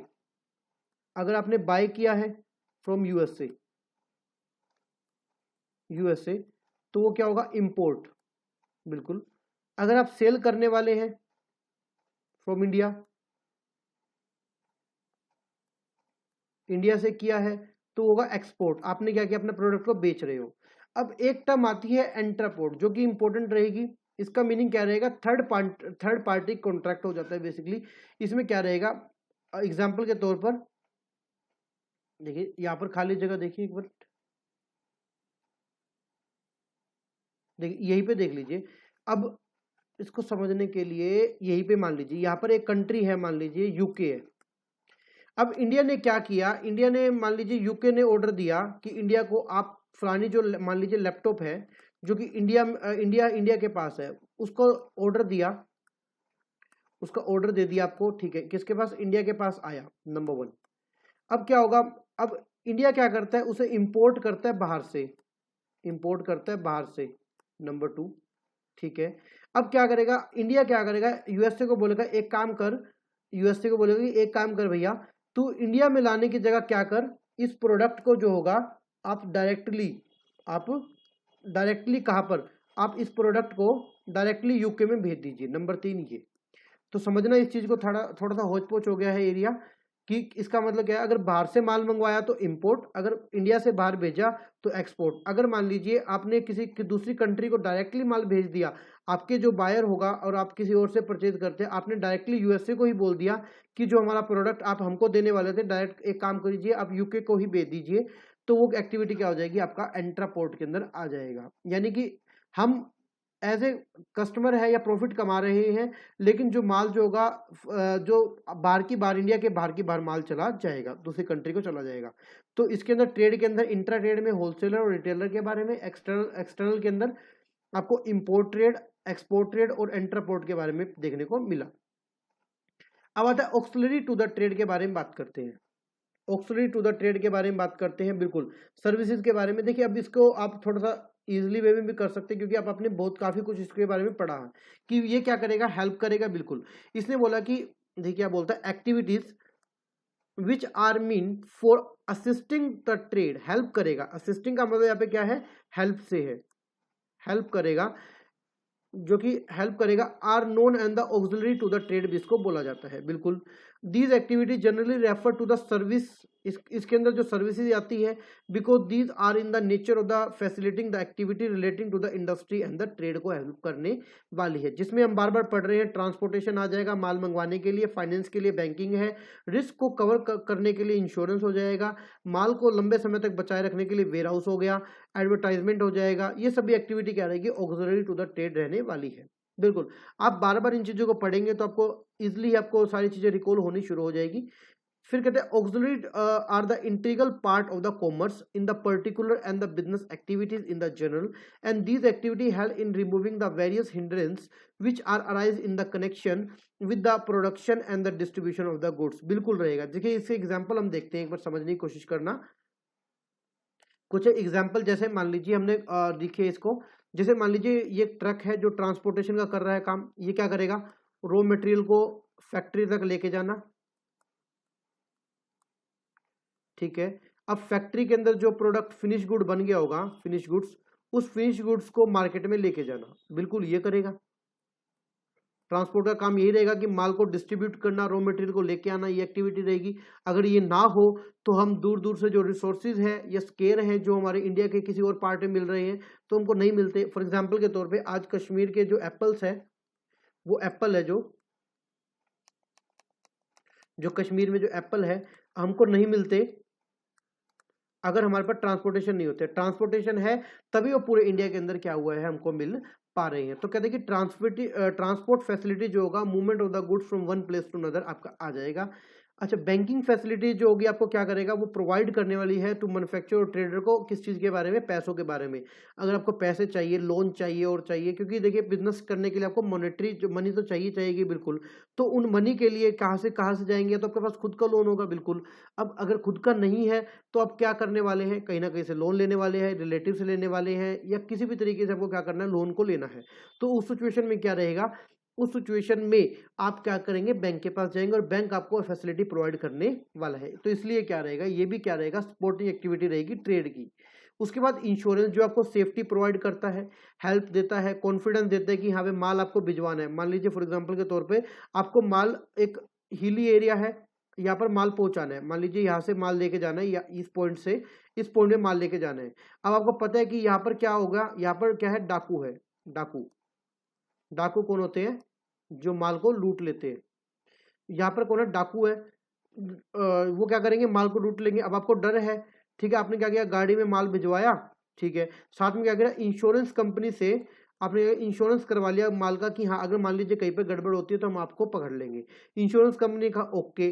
अगर आपने बाय किया है फ्रॉम यूएसए, तो वो क्या होगा, इंपोर्ट, बिल्कुल। अगर आप सेल करने वाले हैं फ्रॉम इंडिया से किया है, तो होगा एक्सपोर्ट, आपने क्या किया, अपने प्रोडक्ट को बेच रहे हो। अब एक टर्म आती है एंट्रापोर्ट, जो कि इंपॉर्टेंट रहेगी। इसका मीनिंग क्या रहेगा, थर्ड पार्टी कॉन्ट्रैक्ट हो जाता है बेसिकली। इसमें क्या रहेगा, एग्जाम्पल के तौर पर देखिए, यहाँ पर खाली जगह देखिए एक बार, देखिए यहीं पे देख लीजिए। अब इसको समझने के लिए यहीं पे मान लीजिए, यहाँ पर एक कंट्री है, मान लीजिए यूके है। अब इंडिया ने क्या किया, इंडिया ने मान लीजिए, यूके ने ऑर्डर दिया कि इंडिया को आप फलानी जो मान लीजिए लैपटॉप है, जो कि इंडिया के पास है, उसको ऑर्डर दिया, उसका ऑर्डर दे दिया आपको, ठीक है, किसके पास, इंडिया के पास आया, नंबर वन। अब क्या होगा, अब इंडिया क्या करता है, उसे इंपोर्ट करता है बाहर से, इंपोर्ट करता है बाहर से, नंबर टू, ठीक है। अब क्या करेगा इंडिया, क्या करेगा, यूएसए को बोलेगा एक काम कर, यूएसए को बोलेगा एक काम कर भैया, तू इंडिया में लाने की जगह क्या कर, इस प्रोडक्ट को जो होगा आप डायरेक्टली कहां पर, आप इस प्रोडक्ट को डायरेक्टली यूके में भेज दीजिए, नंबर तीन ये। तो समझना इस चीज को, थोड़ा सा होच पोच हो गया है एरिया, कि इसका मतलब क्या है, अगर बाहर से माल मंगवाया तो इंपोर्ट, अगर इंडिया से बाहर भेजा तो एक्सपोर्ट। अगर मान लीजिए आपने किसी दूसरी कंट्री को डायरेक्टली माल भेज दिया, आपके जो बायर होगा और आप किसी और से परचेज करते हैं, आपने डायरेक्टली यूएसए को ही बोल दिया कि जो हमारा प्रोडक्ट आप हमको देने वाले थे, डायरेक्ट एक काम करिए आप यूके को ही भेज दीजिए, तो वो एक्टिविटी क्या हो जाएगी, आपका इंट्रापोर्ट के अंदर आ जाएगा। यानी कि हम एज ए कस्टमर है या प्रॉफिट कमा रहे हैं, लेकिन जो माल जो होगा जो बाहर की बाहर, इंडिया के बाहर की बाहर माल चला जाएगा, दूसरी कंट्री को चला जाएगा। तो इसके अंदर ट्रेड के अंदर इंट्रा ट्रेड में होलसेलर और रिटेलर के बारे में, एक्सटर्नल के अंदर आपको इंपोर्ट ट्रेड, एक्सपोर्ट ट्रेड और इंटरपोर्ट के बारे में देखने को मिला। अब आता है ऑक्सिलरी टू द ट्रेड के बारे में बात करते हैं। ऑक्सिलरी टू द ट्रेड के बारे में बात करते हैं, बिल्कुल सर्विसेज के बारे में। देखिए अब इसको आप थोड़ा सा इजिली वे में भी कर सकते हैं, क्योंकि आप आपने बहुत काफी कुछ इसके बारे में पढ़ा है कि ये क्या करेगा, हेल्प करेगा। बिल्कुल इसने बोला कि देखिए क्या बोलता है, activities which are mean for assisting the trade, help करेगा। असिस्टिंग का मतलब यहाँ पे क्या है, हेल्प से है, हेल्प करेगा, जो कि हेल्प करेगा, are known and the auxiliary to the trade भी इसको बोला जाता है। बिल्कुल these activities generally refer to the service, इसके अंदर जो सर्विसेज आती है, because these are in the nature of the facilitating the activity relating to the industry and the trade को हेल्प करने वाली है। जिसमें हम बार बार पढ़ रहे हैं, ट्रांसपोर्टेशन आ जाएगा माल मंगवाने के लिए, फाइनेंस के लिए बैंकिंग है, रिस्क को कवर करने के लिए इंश्योरेंस हो जाएगा, माल को लंबे समय तक बचाए रखने के लिए वेयर हाउस हो गया, एडवर्टाइजमेंट हो जाएगा। ये सभी एक्टिविटी क्या रहेगी, ऑक्सिलरी टू द ट्रेड रहने वाली है। बिल्कुल आप बार बार इन चीजों को पढ़ेंगे तो आपको इजिली आपको सारी चीजें रिकॉल होनी शुरू हो जाएगी। फिर कहते हैं auxiliary are the integral part of the commerce in the particular and the business activities in the general, and these activity help in removing the various hindrance which are arise in the connection with the production and the distribution of the goods. बिल्कुल रहेगा। देखिए इसके example हम देखते हैं, एक बार समझने की कोशिश करना। कुछ एग्जाम्पल जैसे मान लीजिए हमने देखिए इसको, जैसे मान लीजिए ये ट्रक है जो ट्रांसपोर्टेशन का कर रहा है काम, ये क्या करेगा, रॉ मटेरियल को फैक्ट्री तक लेके जाना, ठीक है। अब फैक्ट्री के अंदर जो प्रोडक्ट फिनिश गुड बन गया होगा, फिनिश गुड्स, उस फिनिश गुड्स को मार्केट में लेके जाना, बिल्कुल ये करेगा। ट्रांसपोर्ट का काम यही रहेगा कि माल को डिस्ट्रीब्यूट करना, रॉ मटेरियल को लेके आना, ये एक्टिविटी रहेगी। अगर ये ना हो तो हम दूर दूर से जो रिसोर्सेज है या स्केर हैं जो हमारे इंडिया के किसी और पार्ट में मिल रहे हैं तो उनको नहीं मिलते। फॉर एग्जांपल के तौर पे आज कश्मीर के जो एप्पल्स है, वो एप्पल है जो कश्मीर में जो एप्पल है हमको नहीं मिलते अगर हमारे पास ट्रांसपोर्टेशन नहीं होते। ट्रांसपोर्टेशन है तभी वो पूरे इंडिया के अंदर क्या हुआ है, हमको मिल पा रही है। तो कहते हैं कि ट्रांसपोर्ट फैसिलिटी जो होगा, movement of the goods from one place to another आपका आ जाएगा। अच्छा, बैंकिंग फैसिलिटी जो होगी आपको क्या करेगा, वो प्रोवाइड करने वाली है टू मैन्युफैक्चरर और ट्रेडर को। किस चीज़ के बारे में, पैसों के बारे में। अगर आपको पैसे चाहिए, लोन चाहिए और चाहिए, क्योंकि देखिए बिजनेस करने के लिए आपको मॉनेटरी जो मनी तो चाहिए बिल्कुल। तो उन मनी के लिए कहाँ से जाएंगे, तो आपके पास खुद का लोन होगा बिल्कुल। अब अगर खुद का नहीं है तो आप क्या करने वाले हैं, कहीं ना कहीं से लोन लेने वाले हैं, रिलेटिव से लेने वाले हैं, या किसी भी तरीके से आपको क्या करना है, लोन को लेना है। तो उस सिचुएशन में क्या रहेगा, उस सिचुएशन में आप क्या करेंगे, बैंक के पास जाएंगे और बैंक आपको फैसिलिटी प्रोवाइड करने वाला है। तो इसलिए क्या रहेगा, ये भी क्या रहेगा, सपोर्टिंग एक्टिविटी रहेगी ट्रेड की। उसके बाद इंश्योरेंस जो आपको सेफ्टी प्रोवाइड करता है, हेल्प देता है, कॉन्फिडेंस देता है कि हाँ भाई माल आपको भिजवाना है। मान लीजिए फॉर एग्जांपल के तौर पे आपको माल, एक हिली एरिया है, यहाँ पर माल पहुंचाना है। मान लीजिए यहाँ से माल लेके जाना है, या इस पॉइंट से इस पॉइंट में माल लेके जाना है। अब आपको पता है कि यहाँ पर क्या होगा, यहाँ पर क्या है, डाकू है। डाकू कौन होते हैं, जो माल को लूट लेते हैं। यहाँ पर कौन है, डाकू है। वो क्या करेंगे, माल को लूट लेंगे। अब आपको डर है, ठीक है, आपने क्या किया, गाड़ी में माल भिजवाया, ठीक है, साथ में क्या किया, इंश्योरेंस कंपनी से आपने इंश्योरेंस करवा लिया माल का कि हाँ अगर मान लीजिए कहीं पे गड़बड़ होती है तो हम आपको पकड़ लेंगे। इंश्योरेंस कंपनी का ओके,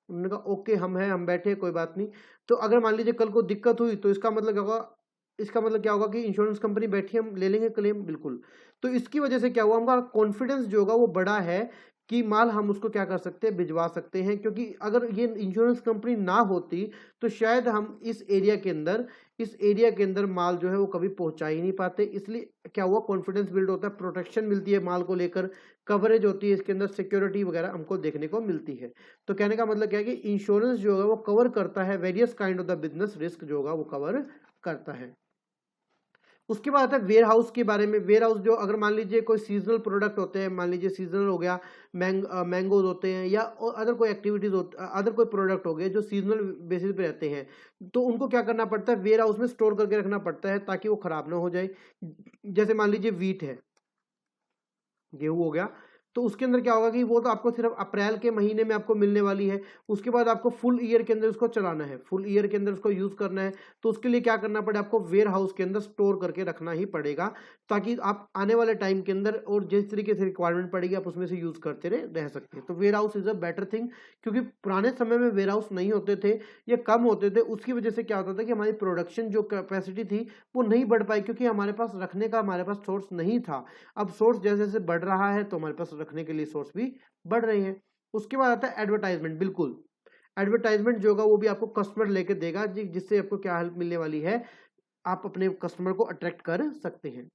उन्होंने कहा ओके हम हैं, हम बैठे, कोई बात नहीं। तो अगर मान लीजिए कल को दिक्कत हुई तो इसका मतलब क्या होगा, इसका मतलब क्या होगा कि इंश्योरेंस कंपनी बैठी, हम ले लेंगे क्लेम, बिल्कुल। तो इसकी वजह से क्या हुआ, हमारा कॉन्फिडेंस जो होगा वो बड़ा है कि माल हम उसको क्या कर सकते हैं, भिजवा सकते हैं। क्योंकि अगर ये इंश्योरेंस कंपनी ना होती तो शायद हम इस एरिया के अंदर माल जो है वो कभी पहुंचा ही नहीं पाते। इसलिए क्या हुआ, कॉन्फिडेंस बिल्ड होता है, प्रोटेक्शन मिलती है माल को लेकर, कवरेज होती है इसके अंदर, सिक्योरिटी वगैरह हमको देखने को मिलती है। तो कहने का मतलब क्या है कि इंश्योरेंस जो है वो कवर करता है various kind of the business risk, जो होगा वो कवर करता है। उसके बाद आता है वेयर हाउस के बारे में। वेयर हाउस जो, अगर मान लीजिए कोई सीजनल प्रोडक्ट होते हैं, मान लीजिए सीजनल हो गया, मैंगोज होते हैं, या अदर कोई एक्टिविटीज अदर कोई प्रोडक्ट हो गए जो सीजनल बेसिस पे रहते हैं, तो उनको क्या करना पड़ता है, वेयर हाउस में स्टोर करके रखना पड़ता है ताकि वो खराब ना हो जाए। जैसे मान लीजिए वीट है, गेहूं हो गया, तो उसके अंदर क्या होगा कि वो तो आपको सिर्फ अप्रैल के महीने में आपको मिलने वाली है, उसके बाद आपको फुल ईयर के अंदर उसको चलाना है, फुल ईयर के अंदर उसको यूज करना है। तो उसके लिए क्या करना पड़ेगा, आपको वेयर हाउस के अंदर स्टोर करके रखना ही पड़ेगा, ताकि आप आने वाले टाइम के अंदर और जिस तरीके से रिक्वायरमेंट पड़ेगी आप उसमें से यूज करते रह सकते हैं। तो warehouse is a better thing, क्योंकि पुराने समय में वेयर हाउस नहीं होते थे, ये कम होते थे, उसकी वजह से क्या होता था कि हमारी प्रोडक्शन जो कैपेसिटी थी वो नहीं बढ़ पाई, क्योंकि हमारे पास रखने का हमारे पास सोर्स नहीं था। अब सोर्स जैसे जैसे बढ़ रहा है तो हमारे पास रखने के लिए सोर्स भी बढ़ रहे हैं। उसके बाद आता है एडवर्टाइजमेंट। बिल्कुल, एडवर्टाइजमेंट जो होगा वो भी आपको कस्टमर लेके देगा, जिससे आपको क्या हेल्प मिलने वाली है, आप अपने कस्टमर को अट्रैक्ट कर सकते हैं।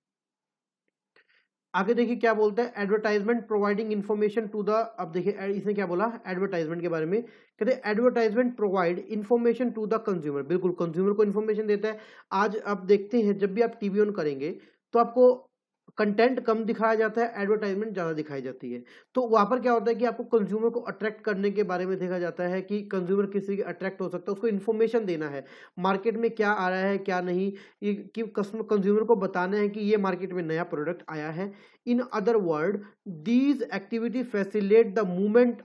आगे देखिए क्या बोलता है, advertisement providing information to the, अब देखिए इसने क्या बोला एडवर्टाइजमेंट के बारे में, कहते हैं advertisement provide information to the consumer. बिल्कुल, कंज्यूमर को इन्फॉर्मेशन देता है। आज आप देखते हैं जब भी आप टीवी ऑन करेंगे तो आपको कंटेंट कम दिखाया जाता है, एडवर्टाइजमेंट ज्यादा दिखाई जाती है। तो वहां पर क्या होता है कि आपको कंज्यूमर को अट्रैक्ट करने के बारे में देखा जाता है कि कंज्यूमर किसी के अट्रैक्ट हो सकता है, उसको इन्फॉर्मेशन देना है मार्केट में क्या आ रहा है क्या नहीं, ये कि कस्टमर कंज्यूमर को बताना है कि ये मार्केट में नया प्रोडक्ट आया है। In other word, these activity facilitate the movement,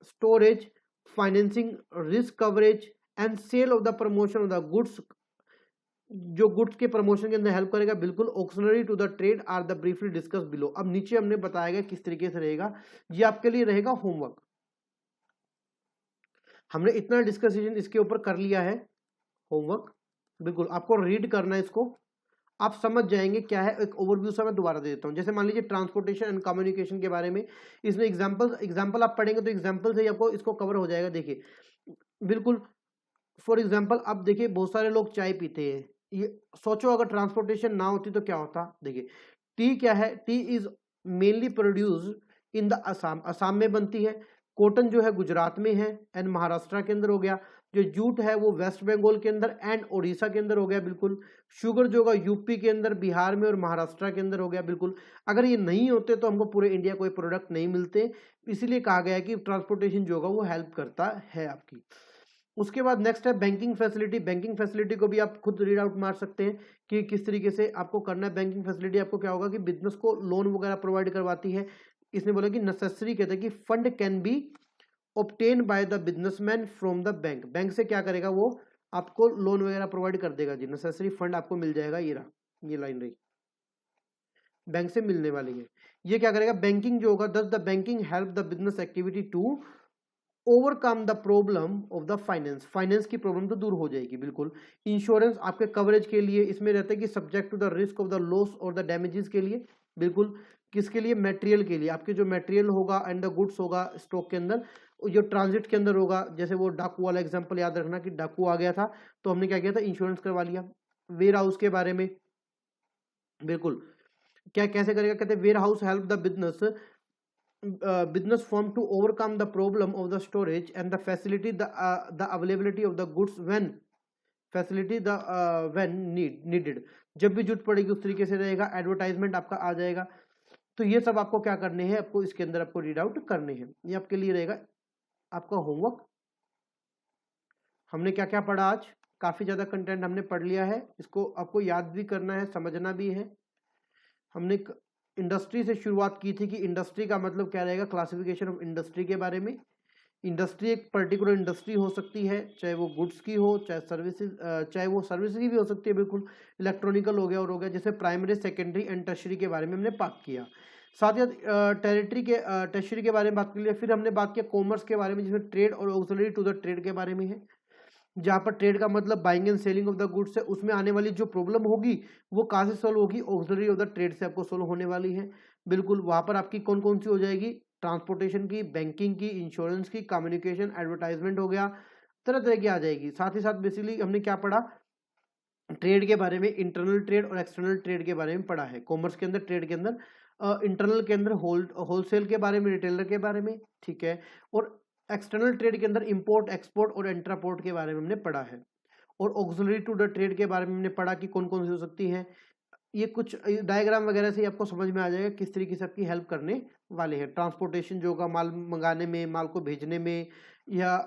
storage, financing, risk coverage and sale of the promotion of the goods, जो गुड्स के प्रमोशन के अंदर हेल्प करेगा। बिल्कुल, auxiliary to the trade are the briefly discuss below. अब नीचे हमने बताया गया किस तरीके से रहेगा, ये आपके लिए रहेगा होमवर्क। हमने इतना डिस्कशन इसके ऊपर कर लिया है, होमवर्क। बिल्कुल आपको रीड करना है इसको, आप समझ जाएंगे क्या है। एक ओवरव्यू सा मैं दोबारा दे देता हूं। जैसे मान लीजिए ट्रांसपोर्टेशन एंड कम्युनिकेशन के बारे में, इसमें एग्जांपल आप पढ़ेंगे तो एग्जांपल से ही आपको इसको कवर हो जाएगा। देखिए बिल्कुल, फॉर एग्जांपल अब देखिए बहुत सारे लोग चाय पीते हैं, ये सोचो अगर ट्रांसपोर्टेशन ना होती तो क्या होता। देखिए टी क्या है, T is mainly produce in the Assam, Assam में बनती है। कॉटन जो है गुजरात में है एंड महाराष्ट्र के अंदर हो गया। जो जूट है वो वेस्ट बंगाल के अंदर एंड उड़ीसा के अंदर हो गया। बिल्कुल, शुगर जो होगा यूपी के अंदर, बिहार में और महाराष्ट्र के अंदर हो गया। बिल्कुल, अगर ये नहीं होते तो हमको पूरे इंडिया कोई प्रोडक्ट नहीं मिलते, इसीलिए कहा गया है कि ट्रांसपोर्टेशन जो होगा वो हेल्प करता है आपकी। उसके बाद नेक्स्ट है बैंकिंग फैसिलिटी। बैंकिंग फैसिलिटी को भी आप खुद रीड आउट मार सकते हैं कि किस तरीके से आपको करना है। बैंकिंग फैसिलिटी आपको क्या होगा कि बिजनेस को लोन वगैरह प्रोवाइड करवाती है। इसने बोला कि नेसेसरी, कहते हैं कि fund can be obtain by the businessman from the bank. Bank से क्या करेगा, वो आपको लोन वगैरह प्रोवाइड कर देगा जी, नेसेसरी फंड आपको मिल जाएगा। ये रहा, ये लाइन रही, बैंक से मिलने वाली है। ये क्या करेगा, बैंकिंग जो होगा, thus the banking help the business activity to overcome the problem of the finance. Finance की प्रॉब्लम तो दूर हो जाएगी। बिल्कुल, इंश्योरेंस आपके कवरेज के लिए इसमें रहता है कि subject to the risk of the loss और द डैमेजेस के लिए। बिल्कुल, किसके लिए, मटेरियल के लिए। आपके जो मटेरियल होगा एंड द गुड्स होगा स्टॉक के अंदर, जो ट्रांजिट के अंदर होगा, जैसे वो डाकू वाला एग्जांपल याद रखना कि डाकू आ गया था तो हमने क्या किया था, इंश्योरेंस करवा लिया। वेयर हाउस के बारे में, बिल्कुल क्या कैसे करेगा, कहते हैं warehouse help the business firm to overcome the problem of the storage and the facility the availability of the goods when facility the when needed, जब भी जरूरत पड़ेगी उस तरीके से रहेगा। एडवर्टाइजमेंट आपका आ जाएगा। तो ये सब आपको क्या करने हैं, आपको इसके अंदर आपको रीड आउट करने हैं। ये आपके लिए रहेगा आपका होमवर्क। हमने क्या क्या पढ़ा आज, काफी ज्यादा कंटेंट हमने पढ़ लिया है, इसको आपको याद भी करना है, समझना भी है। हमने इंडस्ट्री से शुरुआत की थी कि इंडस्ट्री का मतलब क्या रहेगा, क्लासिफिकेशन ऑफ इंडस्ट्री के बारे में। इंडस्ट्री एक पर्टिकुलर इंडस्ट्री हो सकती है, चाहे वो गुड्स की हो, चाहे सर्विसेज, चाहे वो सर्विसेज की भी हो सकती है। बिल्कुल, इलेक्ट्रॉनिकल हो गया और हो गया। जैसे प्राइमरी, सेकेंडरी एंड टर्शरी के बारे में हमने बात किया। साथ ही टर्शरी के बारे में बात कर लिया। फिर हमने बात किया कॉमर्स के बारे में, जिसमें ट्रेड और ऑक्सिलरी टू द ट्रेड के बारे में है। जहाँ पर ट्रेड का मतलब buying and selling of the goods है, उसमें आने वाली जो प्रॉब्लम होगी वो कहाँ से सॉल्व होगी, ऑक्सिलरी ऑफ द ट्रेड से आपको सॉल्व होने वाली है। बिल्कुल, वहां पर आपकी कौन कौन सी हो जाएगी, ट्रांसपोर्टेशन की, बैंकिंग की, इंश्योरेंस की, कम्युनिकेशन, एडवर्टाइजमेंट हो गया, तरह तरह की आ जाएगी। साथ ही साथ बेसिकली हमने क्या पढ़ा, ट्रेड के बारे में, इंटरनल ट्रेड और एक्सटर्नल ट्रेड के बारे में पढ़ा है। कॉमर्स के अंदर, ट्रेड के अंदर, इंटरनल के अंदर होलसेल के बारे में, रिटेलर के बारे में, ठीक है। और एक्सटर्नल ट्रेड के अंदर इंपोर्ट, एक्सपोर्ट और इंट्रापोर्ट के बारे में हमने पढ़ा है। और ऑक्सिलरी टू द ट्रेड के बारे में हमने पढ़ा कि कौन कौन सी हो सकती है। ये कुछ डायग्राम वगैरह से आपको समझ में आ जाएगा किस तरीके से आपकी हेल्प करने वाले हैं। ट्रांसपोर्टेशन जो होगा, माल मंगाने में, माल को भेजने में, या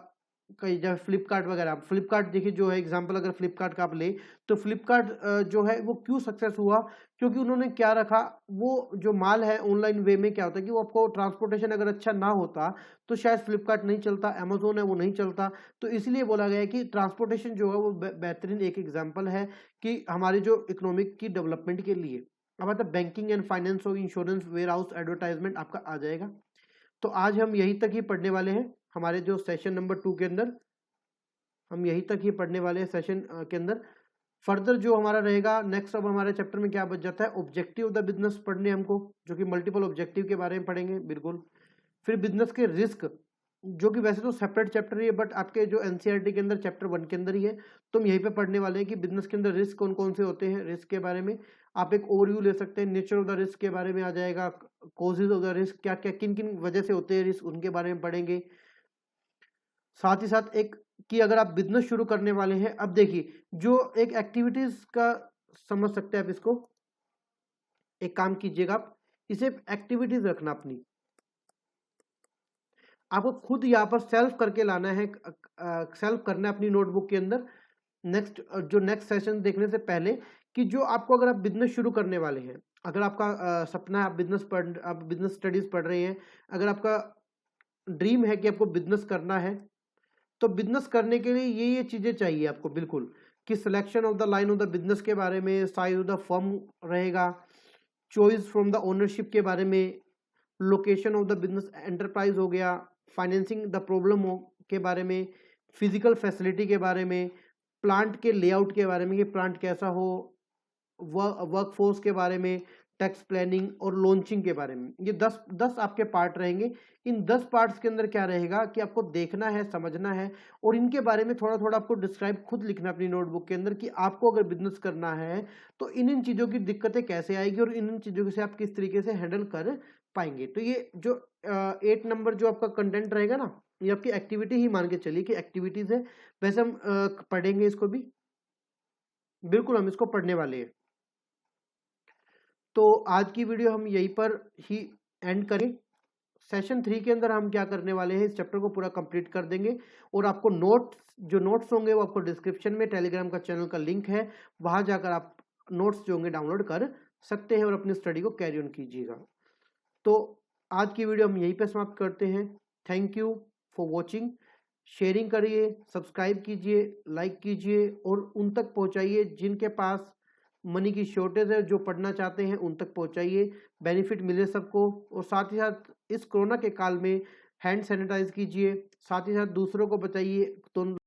कई जगह फ्लिपकार्ट वगैरह, फ्लिपकार्ट देखिए जो है एग्जांपल, अगर फ्लिपकार्ट का आप ले तो फ्लिपकार्ट जो है वो क्यों सक्सेस हुआ, क्योंकि उन्होंने क्या रखा, वो जो माल है ऑनलाइन वे में क्या होता है कि वो आपको ट्रांसपोर्टेशन अगर अच्छा ना होता तो शायद फ्लिपकार्ट नहीं चलता, अमेजोन है वो नहीं चलता। तो इसलिए बोला गया है कि ट्रांसपोर्टेशन जो है वो बेहतरीन एक एग्जाम्पल है कि हमारी जो इकोनॉमिक की डेवलपमेंट के लिए। अब मतलब बैंकिंग एंड फाइनेंस और इंश्योरेंस, वेयर हाउस, एडवर्टाइजमेंट आपका आ जाएगा। तो आज हम यहीं तक ही पढ़ने वाले हैं, हमारे जो सेशन नंबर 2 के अंदर हम यहीं तक ही पढ़ने वाले हैं सेशन के अंदर। फर्दर जो हमारा रहेगा नेक्स्ट, अब हमारे चैप्टर में क्या बच जाता है, ऑब्जेक्टिव ऑफ द बिजनेस पढ़ने हमको, जो कि मल्टीपल ऑब्जेक्टिव के बारे में पढ़ेंगे बिल्कुल। फिर बिजनेस के रिस्क, जो कि वैसे तो सेपरेट चैप्टर ही है बट आपके जो एनसीईआरटी के अंदर चैप्टर 1 के अंदर ही है, तो हम यहीं पे पढ़ने वाले हैं कि बिजनेस के अंदर रिस्क कौन कौन से होते हैं। रिस्क के बारे में आप एक ओवरव्यू ले सकते हैं, नेचर ऑफ द रिस्क के बारे में आ जाएगा, कॉजेज ऑफ द रिस्क, क्या क्या किन किन वजह से होते हैं रिस्क, उनके बारे में पढ़ेंगे। साथ ही साथ एक कि अगर आप बिजनेस शुरू करने वाले हैं, अब देखिए जो एक एक्टिविटीज का समझ सकते हैं आप इसको, एक काम कीजिएगा आप इसे एक्टिविटीज रखना अपनी, आपको खुद यहाँ पर सेल्फ करके लाना है, सेल्फ करना है अपनी नोटबुक के अंदर। नेक्स्ट सेशन देखने से पहले कि जो आपको, अगर आप बिजनेस शुरू करने वाले हैं, अगर आपका सपना है आप बिजनेस स्टडीज पढ़ रहे हैं, अगर आपका ड्रीम है कि आपको बिजनेस करना है, तो बिजनेस करने के लिए ये चीजें चाहिए आपको बिल्कुल, कि selection of the line of the business के बारे में, साइज ऑफ द फर्म रहेगा, चॉइस फ्रॉम द ओनरशिप के बारे में, location of the business enterprise हो गया, फाइनेंसिंग द प्रॉब्लम के बारे में, फिजिकल फैसिलिटी के बारे में, प्लांट के लेआउट के बारे में कि प्लांट कैसा हो, वर्कफोर्स के बारे में, टैक्स प्लानिंग और लॉन्चिंग के बारे में। ये 10 आपके पार्ट रहेंगे। इन 10 पार्ट्स के अंदर क्या रहेगा कि आपको देखना है, समझना है और इनके बारे में थोड़ा थोड़ा आपको डिस्क्राइब खुद लिखना अपनी नोटबुक के अंदर कि आपको अगर बिजनेस करना है तो इन चीज़ों की दिक्कतें कैसे आएगी और इन चीज़ों से आप किस तरीके से हैंडल कर पाएंगे। तो ये जो 8 नंबर जो आपका कंटेंट रहेगा ना, ये आपकी एक्टिविटी ही मान के चलिए कि एक्टिविटीज है। वैसे हम पढ़ेंगे इसको भी, बिल्कुल हम इसको पढ़ने वाले हैं। तो आज की वीडियो हम यहीं पर ही एंड करें। सेशन 3 के अंदर हम क्या करने वाले हैं, इस चैप्टर को पूरा कंप्लीट कर देंगे और आपको नोट्स होंगे वो आपको डिस्क्रिप्शन में टेलीग्राम का चैनल का लिंक है, वहां जाकर आप नोट्स जो होंगे डाउनलोड कर सकते हैं और अपनी स्टडी को कैरी ऑन कीजिएगा। तो आज की वीडियो हम यहीं पे समाप्त करते हैं। Thank you for watching. Sharing करिए, सब्सक्राइब कीजिए, लाइक कीजिए और उन तक पहुंचाइए जिनके पास मनी की शॉर्टेज है, जो पढ़ना चाहते हैं उन तक पहुंचाइए, बेनिफिट मिले सबको। और साथ ही साथ इस कोरोना के काल में हैंड सैनिटाइज कीजिए, साथ ही साथ दूसरों को बचाइए। तो